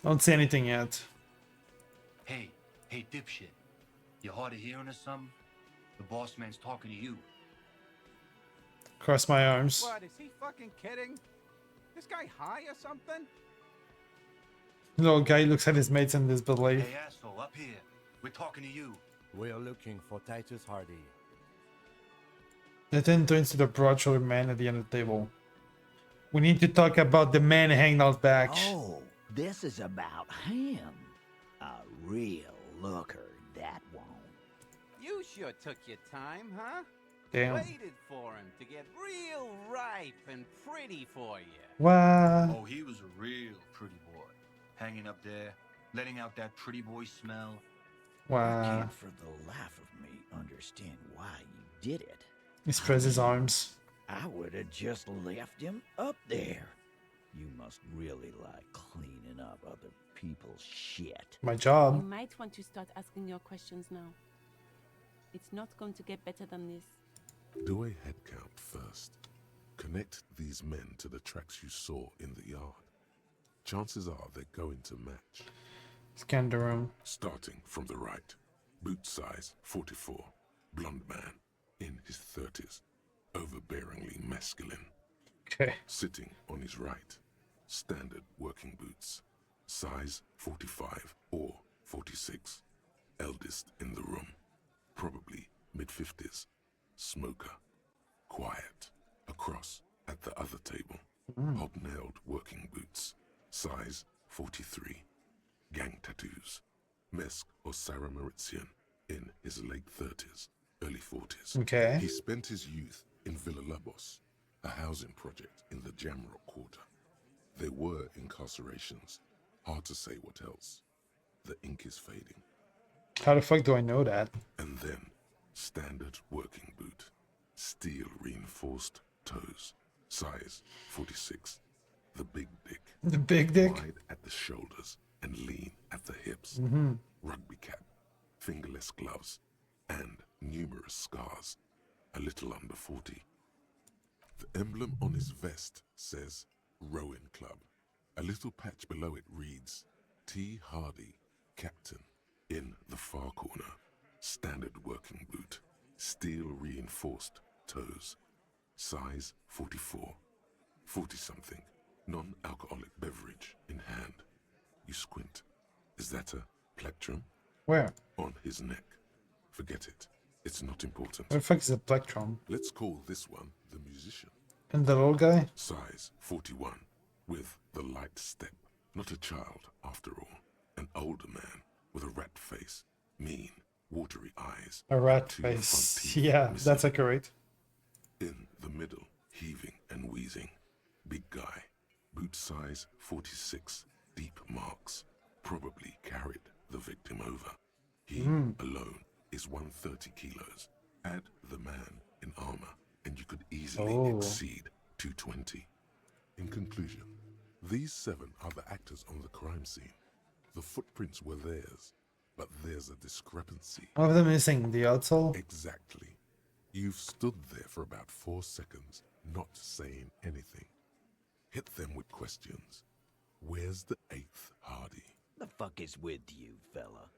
S1: Don't say anything yet.
S14: Hey, dipshit. You hard of hearing or something? The boss man's talking to you.
S1: Cross my arms.
S15: What, is he fucking kidding? This guy high or something?
S1: Little guy looks at his mates in disbelief.
S14: Hey, asshole, up here. We're talking to you.
S5: We're looking for Titus Hardy.
S1: Lieutenant turns to the broad-shouldered man at the end of the table. We need to talk about the man hanging out back.
S13: Oh, this is about him. A real looker, that won't.
S15: You sure took your time, huh?
S1: Damn.
S15: Waited for him to get real ripe and pretty for you.
S1: Wow.
S14: Oh, he was a real pretty boy. Hanging up there, letting out that pretty boy smell.
S13: I
S1: Wow.
S13: can't for the life of me understand why you did it.
S1: He spreads his arms.
S13: I would have just left him up there. You must really like cleaning up other people's shit.
S1: My
S12: You
S1: job.
S12: might want to start asking your questions now. It's not going to get better than this.
S2: Do a head count first. Connect these men to the tracks you saw in the yard. Chances are they're going to match.
S1: Scan the room.
S2: Starting from the right. Boot size 44. Blonde man. In his 30s. Overbearingly masculine.
S1: Okay.
S2: Sitting on his right. Standard working boots. Size 45 or 46. Eldest in the room. Probably mid-50s. Smoker. Quiet. Across at the other table. Hobnailed working boots. Size 43. Gang tattoos. Mesk or Sarah Mauritian. In his late 30s. Early 40s.
S1: Okay.
S2: He spent his youth in Villa Labos, a housing project in the Jamrock Quarter. There were incarcerations. Hard to say what else. The ink is fading.
S1: How the fuck do I know that?
S2: And then, standard working boot. Steel reinforced toes. Size 46. The big dick.
S1: The big dick?
S2: Wide at the shoulders and lean at the hips. Rugby cap. Fingerless gloves. And numerous scars. A little under 40. The emblem on his vest says Rowing Club. A little patch below it reads T. Hardy, Captain. In the far corner, standard working boot. Steel reinforced toes. Size 44. 40-something. Non-alcoholic beverage in hand. You squint. Is that a plectrum?
S1: Where?
S2: On his neck. Forget it. It's not important.
S1: Where the fuck is a plectrum?
S2: Let's call this one the musician.
S1: And the little guy?
S2: Size 41. With the light step. Not a child, after all. An older man with a rat face. Mean, watery eyes.
S1: A rat
S2: two front
S1: face.
S2: teeth
S1: Yeah,
S2: missing.
S1: that's accurate.
S2: In the middle, heaving and wheezing. Big guy. Boot size 46. Deep marks. Probably carried the victim over. He alone is 130 kilos. Add the man in armor, and you could easily exceed 220. In conclusion, these 7 are the actors on the crime scene. The footprints were theirs, but there's a discrepancy.
S1: One of them missing the outsole?
S2: Exactly. You've stood there for about 4 seconds, not saying anything. Hit them with questions. Where's the 8th Hardy?
S13: The fuck is with you, fella?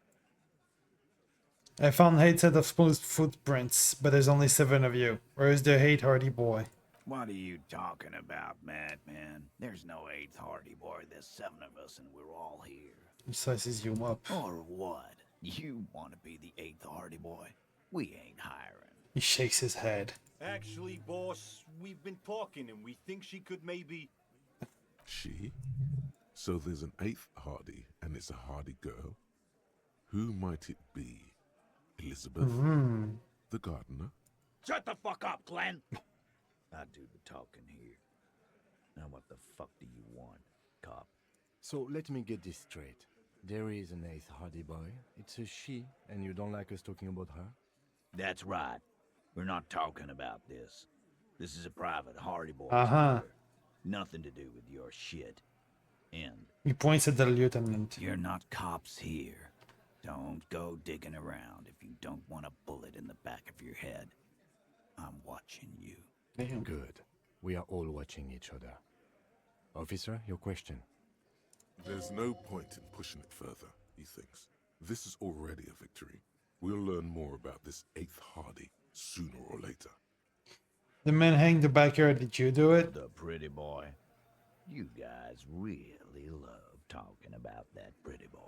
S1: I found 8 set of smooth footprints, but there's only 7 of you. Where's the 8 Hardy boy?
S13: What are you talking about, madman? There's no 8th Hardy boy. There's 7 of us, and we're all here.
S1: He sizes you up.
S13: Or what? You want to be the 8th Hardy Boy? We ain't hiring.
S1: He shakes his head.
S16: Actually, boss, we've been talking and we think she could maybe...
S2: She? So there's an 8th Hardy, and it's a Hardy girl? Who might it be? Elizabeth? The gardener?
S13: Shut the fuck up, Glenn! I do the talking here. Now what the fuck do you want, cop?
S5: So let me get this straight. There is an 8th Hardy boy. It's a she, and you don't like us talking about her?
S13: That's right. We're not talking about this. This is a private Hardy Boy. Nothing to do with your shit. And
S1: he points at the lieutenant.
S13: You're not cops here. Don't go digging around if you don't want a bullet in the back of your head. I'm watching you.
S1: Damn.
S5: Good. We are all watching each other. Officer, your question.
S2: There's no point in pushing it further, he thinks. This is already a victory. We'll learn more about this 8th Hardy sooner or later.
S1: The man hanging the backyard, did you do it?
S13: The pretty boy. You guys really love talking about that pretty boy.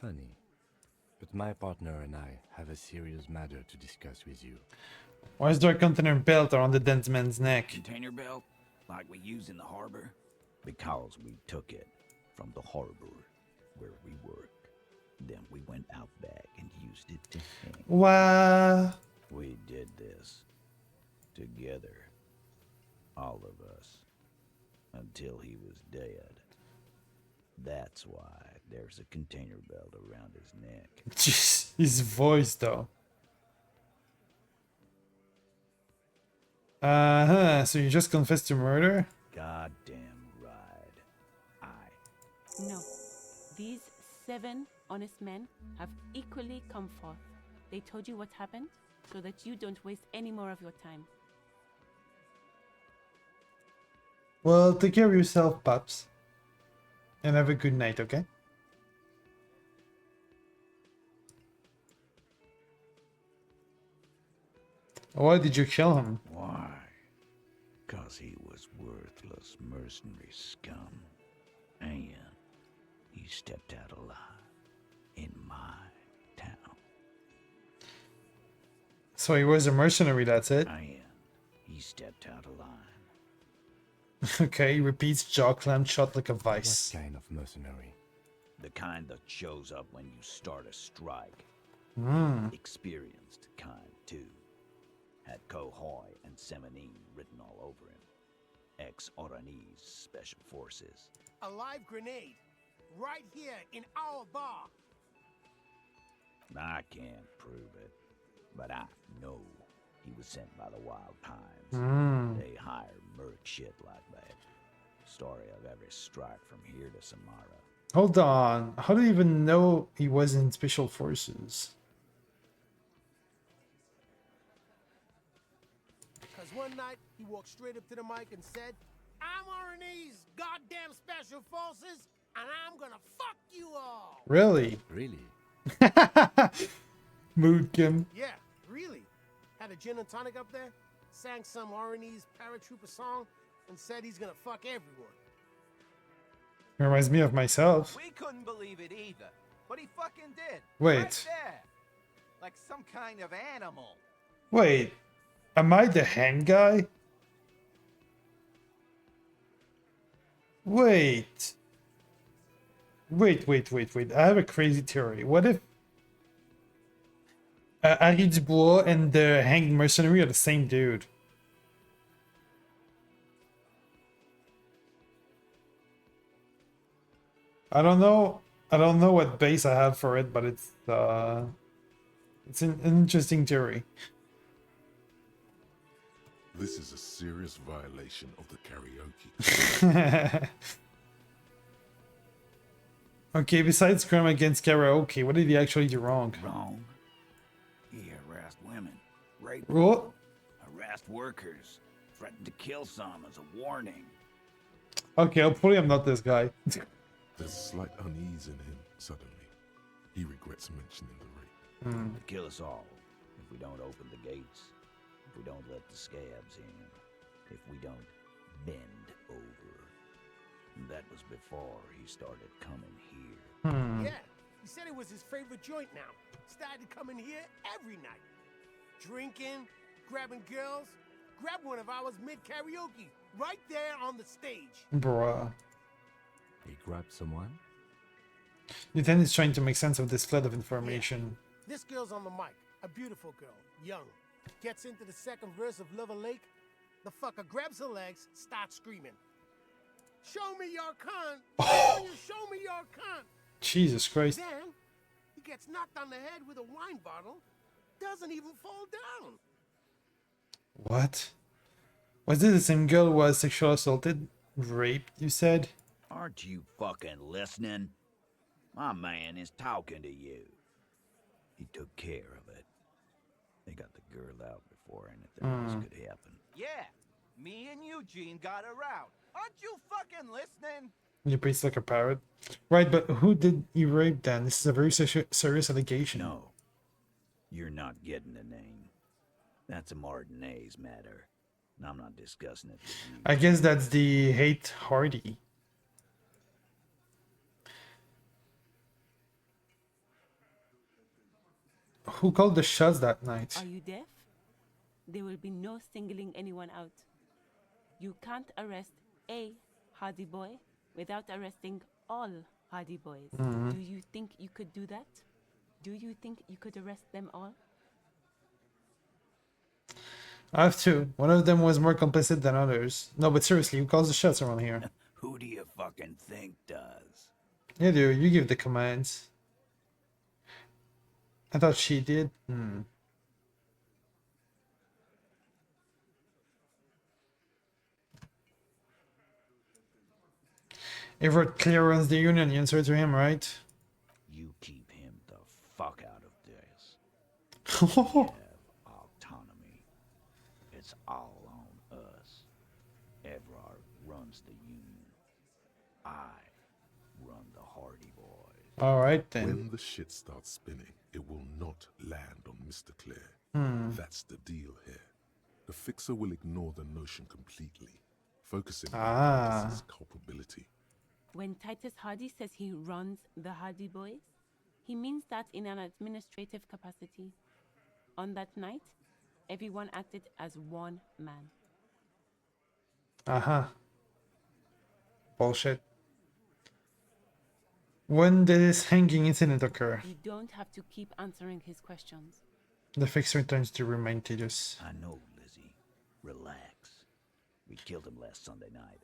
S5: Funny. But my partner and I have a serious matter to discuss with you.
S1: Why is there a container belt around the dense man's neck?
S13: Container belt? Like we use in the harbor? Because we took it from the harbor where we work. Then we went out back and used it to hang.
S1: Wow.
S13: We did this together. All of us. Until he was dead. That's why there's a container belt around his neck.
S1: Jeez, his voice though. So you just confessed to murder?
S13: Goddamn right.
S12: No. These 7 honest men have equally come forth. They told you what happened so that you don't waste any more of your time.
S1: Well, take care of yourself, Pops. And have a good night, okay? Why did you kill him?
S13: Why? 'Cause he was worthless mercenary scum. And he stepped out alive in my town.
S1: So he was a mercenary, that's it?
S13: And he stepped out alive.
S1: Okay, he repeats, jaw clamped shut like a vice.
S5: What kind of mercenary?
S13: The kind that shows up when you start a strike. Experienced kind, too. Had Kohoy and Semini written all over him. Ex-Oranese Special Forces.
S4: A live grenade, right here in our bar.
S13: I can't prove it, but I know he was sent by the Wild Times. They hire merc shit like that. Story of every strike from here to Samara.
S1: Hold on. How do you even know he was in Special Forces?
S4: Because one night, he walked straight up to the mic and said, I'm Oranese goddamn Special Forces, and I'm gonna fuck you all.
S1: Really?
S5: Really?
S1: Mood Kim.
S4: Yeah, really. Had a gin and tonic up there, sang some Oranese paratrooper song, and said he's gonna fuck everyone.
S1: Reminds me of myself.
S15: We couldn't believe it either, but he fucking did.
S1: Wait.
S15: Right there. Like some kind of animal.
S1: Wait. Am I the hand guy? Wait. Wait. I have a crazy theory. What if Harry Dubois and the hanged mercenary are the same dude? I don't know what base I have for it, but it's an interesting theory.
S2: This is a serious violation of the karaoke.
S1: Okay, besides crime against karaoke, what did he actually do wrong?
S13: Wrong? He harassed women, raped
S1: What?
S13: harassed workers, threatened to kill some as a warning.
S1: Okay, hopefully I'm not this guy.
S2: There's a slight unease in him suddenly. He regrets mentioning the rape.
S13: They'd kill us all if we don't open the gates, if we don't let the scabs in, if we don't bend over. And that was before he started coming here.
S1: Hmm.
S17: Yeah, he said it was his favorite joint now. Started coming here every night. Drinking, grabbing girls. Grabbed one of ours mid-karaoke, right there on the stage.
S1: Bruh.
S5: He grabbed someone?
S1: Lieutenant is trying to make sense of this flood of information.
S17: This girl's on the mic, a beautiful girl, young. Gets into the second verse of Lover Lake. The fucker grabs her legs, starts screaming. Show me your cunt! Show me your cunt!
S1: Jesus Christ.
S17: Then, he gets knocked on the head with a wine bottle. Doesn't even fall down.
S1: What? Was this the same girl who was sexually assaulted? Raped, you said?
S13: Aren't you fucking listening? My man is talking to you. He took care of it. They got the girl out before anything else could happen.
S15: Yeah, me and Eugene got her out. Aren't you fucking listening?
S1: You breathes like a parrot. Right, but who did he rape then? This is a very serious allegation.
S13: No. You're not getting the name. That's a Martinez matter. And I'm not discussing it with you.
S1: I guess that's the hate Hardy. Who called the shots that night?
S12: Are you deaf? There will be no singling anyone out. You can't arrest a Hardy boy without arresting all Hardy boys. Do you think you could do that? Do you think you could arrest them all?
S1: I have two. One of them was more complicit than others. No, but seriously, who calls the shots around here?
S13: Who do you fucking think does?
S1: You do. You give the commands. I thought she did. Everett Clear runs the union. You answer to him, right?
S13: You keep him the fuck out of this. We have autonomy. It's all on us. Everard runs the union. I run the Hardy Boys.
S1: Alright then.
S2: When the shit starts spinning, it will not land on Mr. Clear. That's the deal here. The Fixer will ignore the notion completely, focusing on Titus's culpability.
S12: When Titus Hardy says he runs the Hardy Boys, he means that in an administrative capacity. On that night, everyone acted as one man.
S1: Bullshit. When did this hanging incident occur?
S12: You don't have to keep answering his questions.
S1: The Fixer turns to remind Titus.
S13: I know, Lizzie. Relax. We killed him last Sunday night.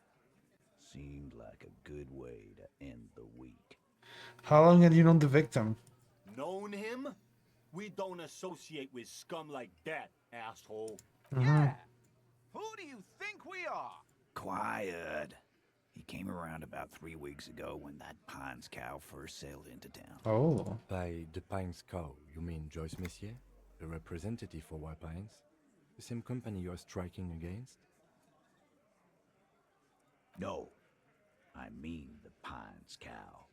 S13: Seemed like a good way to end the week.
S1: How long had you known the victim?
S16: Known him? We don't associate with scum like that, asshole.
S15: Yeah. Who do you think we are?
S13: Quiet. He came around about 3 weeks ago when that Pines cow first sailed into town.
S1: Oh.
S5: By the Pines cow, you mean Joyce Messier, the representative for White Pines? The same company you're striking against?
S13: No. I mean the Pines cow.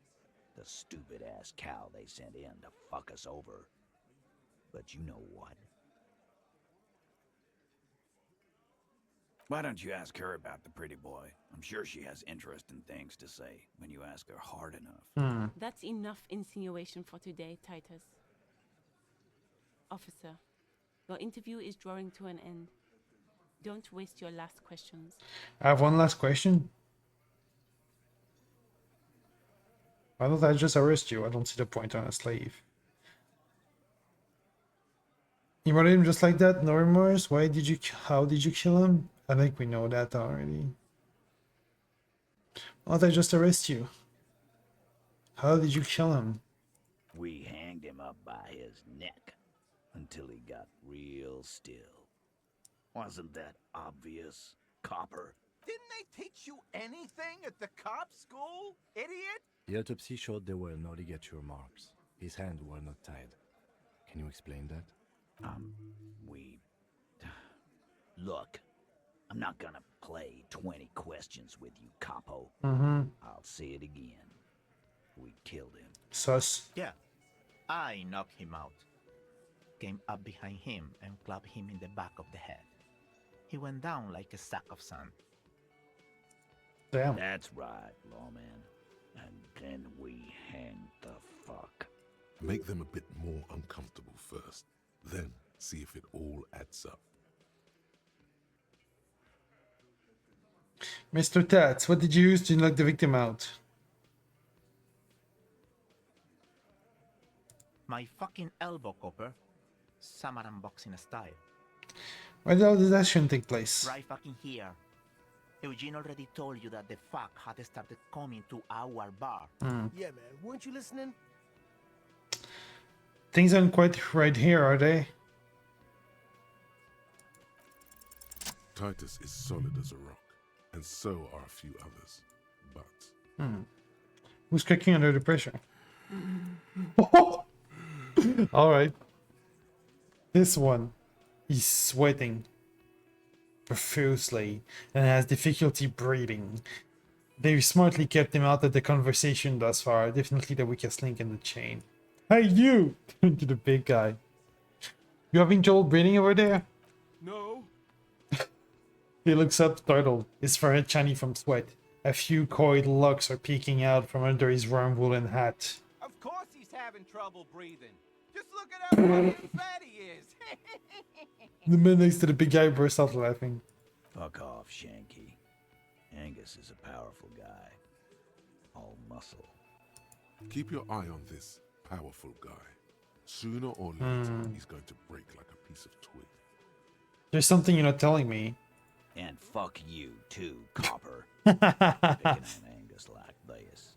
S13: The stupid-ass cow they sent in to fuck us over. But you know what? Why don't you ask her about the pretty boy? I'm sure she has interesting things to say when you ask her hard enough.
S12: That's enough insinuation for today, Titus. Officer, your interview is drawing to an end. Don't waste your last questions.
S1: I have one last question. Why don't I just arrest you? I don't see the point on a slave. You murdered him just like that? No remorse? Why did you... How did you kill him? I think we know that already. Why don't I just arrest you? How did you kill him?
S13: We hanged him up by his neck until he got real still. Wasn't that obvious, copper?
S15: Didn't they teach you anything at the cop school, idiot?
S5: The autopsy showed there were no ligature marks. His hands were not tied. Can you explain that?
S13: Look, I'm not gonna play 20 questions with you, capo. I'll say it again. We killed him.
S1: Sus.
S18: Yeah, I knocked him out. Came up behind him and clapped him in the back of the head. He went down like a sack of sand.
S1: Damn.
S13: That's right, lawman. And then we hanged the
S2: Make them a bit more uncomfortable first, then see if it all adds up.
S1: Mr. Tats, what did you use to knock the victim out?
S18: My fucking elbow, Copper. Samaran boxing style.
S1: Where did all this action take place?
S18: Right fucking here. Eugene already told you that the fuck had started coming to our bar.
S17: Yeah, man. Weren't you listening?
S1: Things aren't quite right here, are they?
S2: Titus is solid as a rock, and so are a few others. But
S1: Who's cracking under the pressure? All right. This one, he's sweating profusely and has difficulty breathing. They've smartly kept him out of the conversation thus far. Definitely the weakest link in the chain. Hey, you! To the big guy. You having trouble breathing over there?
S16: No.
S1: He looks up, startled. His forehead shiny from sweat. A few coiled locks are peeking out from under his warm woolen hat.
S15: Of course he's having trouble breathing. Just look at how fucking fat he is.
S1: The man next to the big guy burst out laughing.
S13: Fuck off, Shanky. Angus is a powerful guy. All muscle.
S2: keep your eye on this powerful guy. Sooner or later, he's going to break like a piece of twig.
S1: There's something you're not telling me.
S13: And fuck you too, Copper. Picking on Angus like this.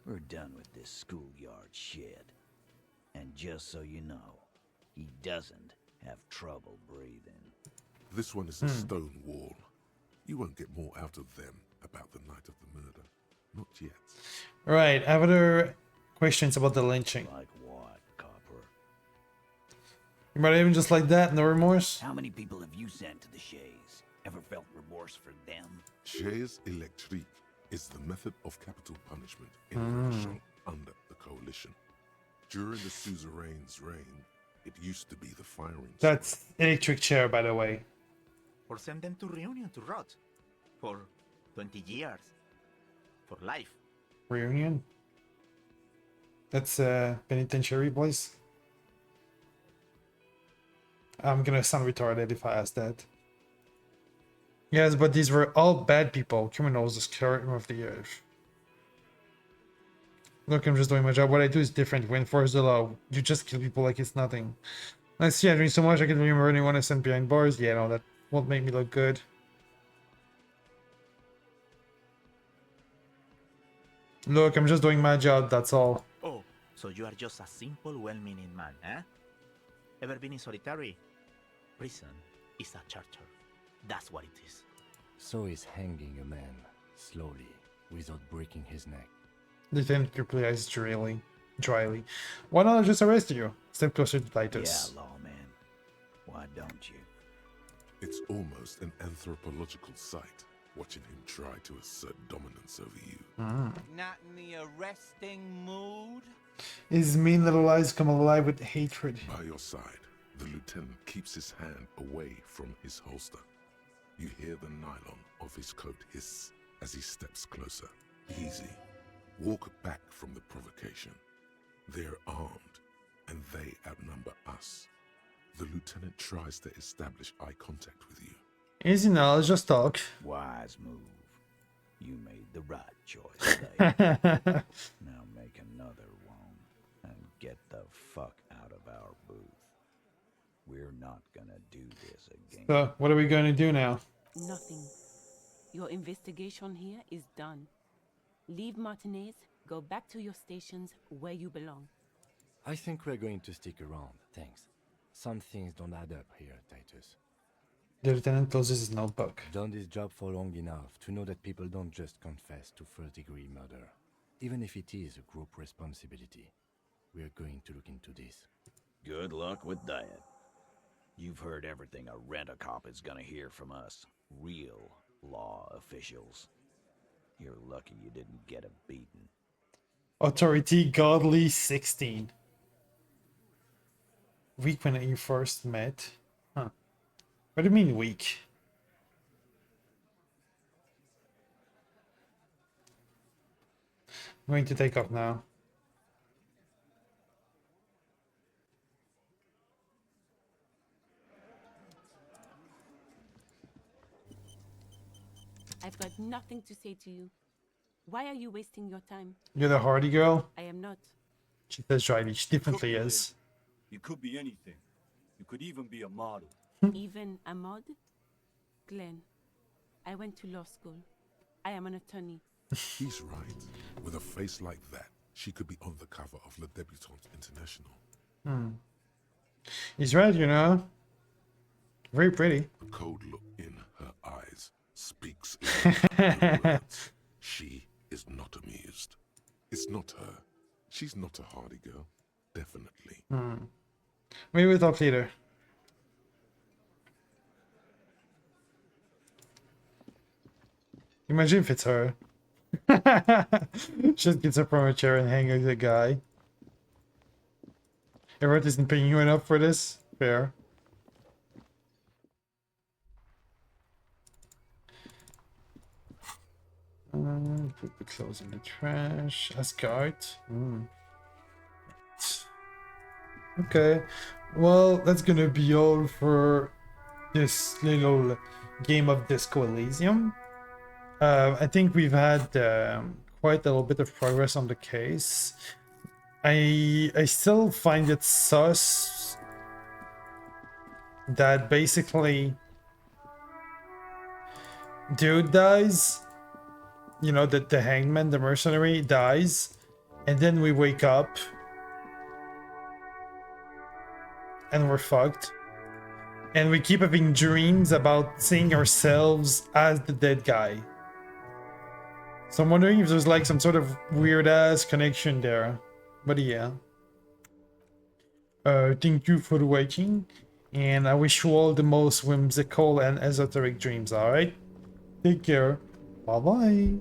S13: We're done with this schoolyard shit. And just so you know, he doesn't have trouble breathing.
S2: This one is a stone wall. You won't get more out of them about the night of the murder. Not yet.
S1: Right, I have other questions about the lynching.
S13: Like what, Copper?
S1: You might even just like that, no remorse?
S13: How many people have you sent to the Shays? Ever felt remorse for them?
S2: Chaise électrique is the method of capital punishment in Russia under the coalition. During the suzerain's reign, it used to be the firing.
S1: That's electric chair, by the way.
S18: Or send them to Reunion to rot. For 20 years. For life.
S1: Reunion? That's a penitentiary place. I'm gonna sound retarded if I ask that. Yes, but these were all bad people. Criminals, the scourge of the earth. Look, I'm just doing my job. What I do is different. We enforce the law. You just kill people like it's nothing. I see I drink so much I can remember anyone I sent behind bars. Yeah, no, that won't make me look good. Look, I'm just doing my job, that's all.
S18: Oh, so you are just a simple, well-meaning man, eh? Ever been in solitary? Prison is a charter. That's what it is.
S5: So is hanging a man, slowly, without breaking his neck.
S1: Lieutenant replies dryly. Why not just arrest you? Step closer to Titus.
S13: Yeah, lawman. Why don't you?
S2: It's almost an anthropological sight, watching him try to assert dominance over you.
S15: Not in the arresting mood?
S1: His mean little eyes come alive with hatred.
S2: By your side, the lieutenant keeps his hand away from his holster. You hear the nylon of his coat hiss as he steps closer. Easy. Walk back from the provocation. They're armed, and they outnumber us. The lieutenant tries to establish eye contact with you.
S1: Easy now, let's just talk.
S13: Wise move. You made the right choice, Dave. Now make another one and get the fuck out of our booth. We're not gonna do this again.
S1: So, what are we going to do now?
S12: Nothing. Your investigation here is done. Leave Martinez, go back to your stations where you belong.
S5: I think we're going to stick around, thanks. Some things don't add up here, Titus.
S1: The lieutenant closes his notebook.
S5: Done this job for long enough to know that people don't just confess to first-degree murder. Even if it is a group responsibility. We're going to look into this.
S13: Good luck with that. You've heard everything a rent-a-cop is gonna hear from us. Real law officials. You're lucky you didn't get a beating.
S1: Authority Godly 16. Weak when you first met? Huh. What do you mean weak? I'm going to take off now.
S12: I've got nothing to say to you. Why are you wasting your time?
S1: You're the hardy girl?
S12: I am not.
S1: She says dryly. She definitely is.
S16: You could be anything. You could even be a model.
S12: Even a mod? Glenn, I went to law school. I am an attorney.
S2: He's right. With a face like that, she could be on the cover of Le Debutante International.
S1: He's right, you know. Very pretty.
S2: The cold look in her eyes speaks in her words. She is not amused. It's not her. She's not a hardy girl. Definitely.
S1: Maybe we'll talk later. Imagine if it's her. Just gets up from a chair and hangs the guy. Everett isn't paying you enough for this? Fair. Put the clothes in the trash. Asgard. Okay. Well, that's gonna be all for this little game of Disco Elysium. I think we've had quite a little bit of progress on the case. I still find it sus that basically dude dies, you know, that the hangman, the mercenary, dies, and then we wake up and we're fucked, and we keep having dreams about seeing ourselves as the dead guy. So I'm wondering if there's like some sort of weird ass connection there. But yeah. Thank you for watching, and I wish you all the most whimsical and esoteric dreams, alright? Take care. Bye bye.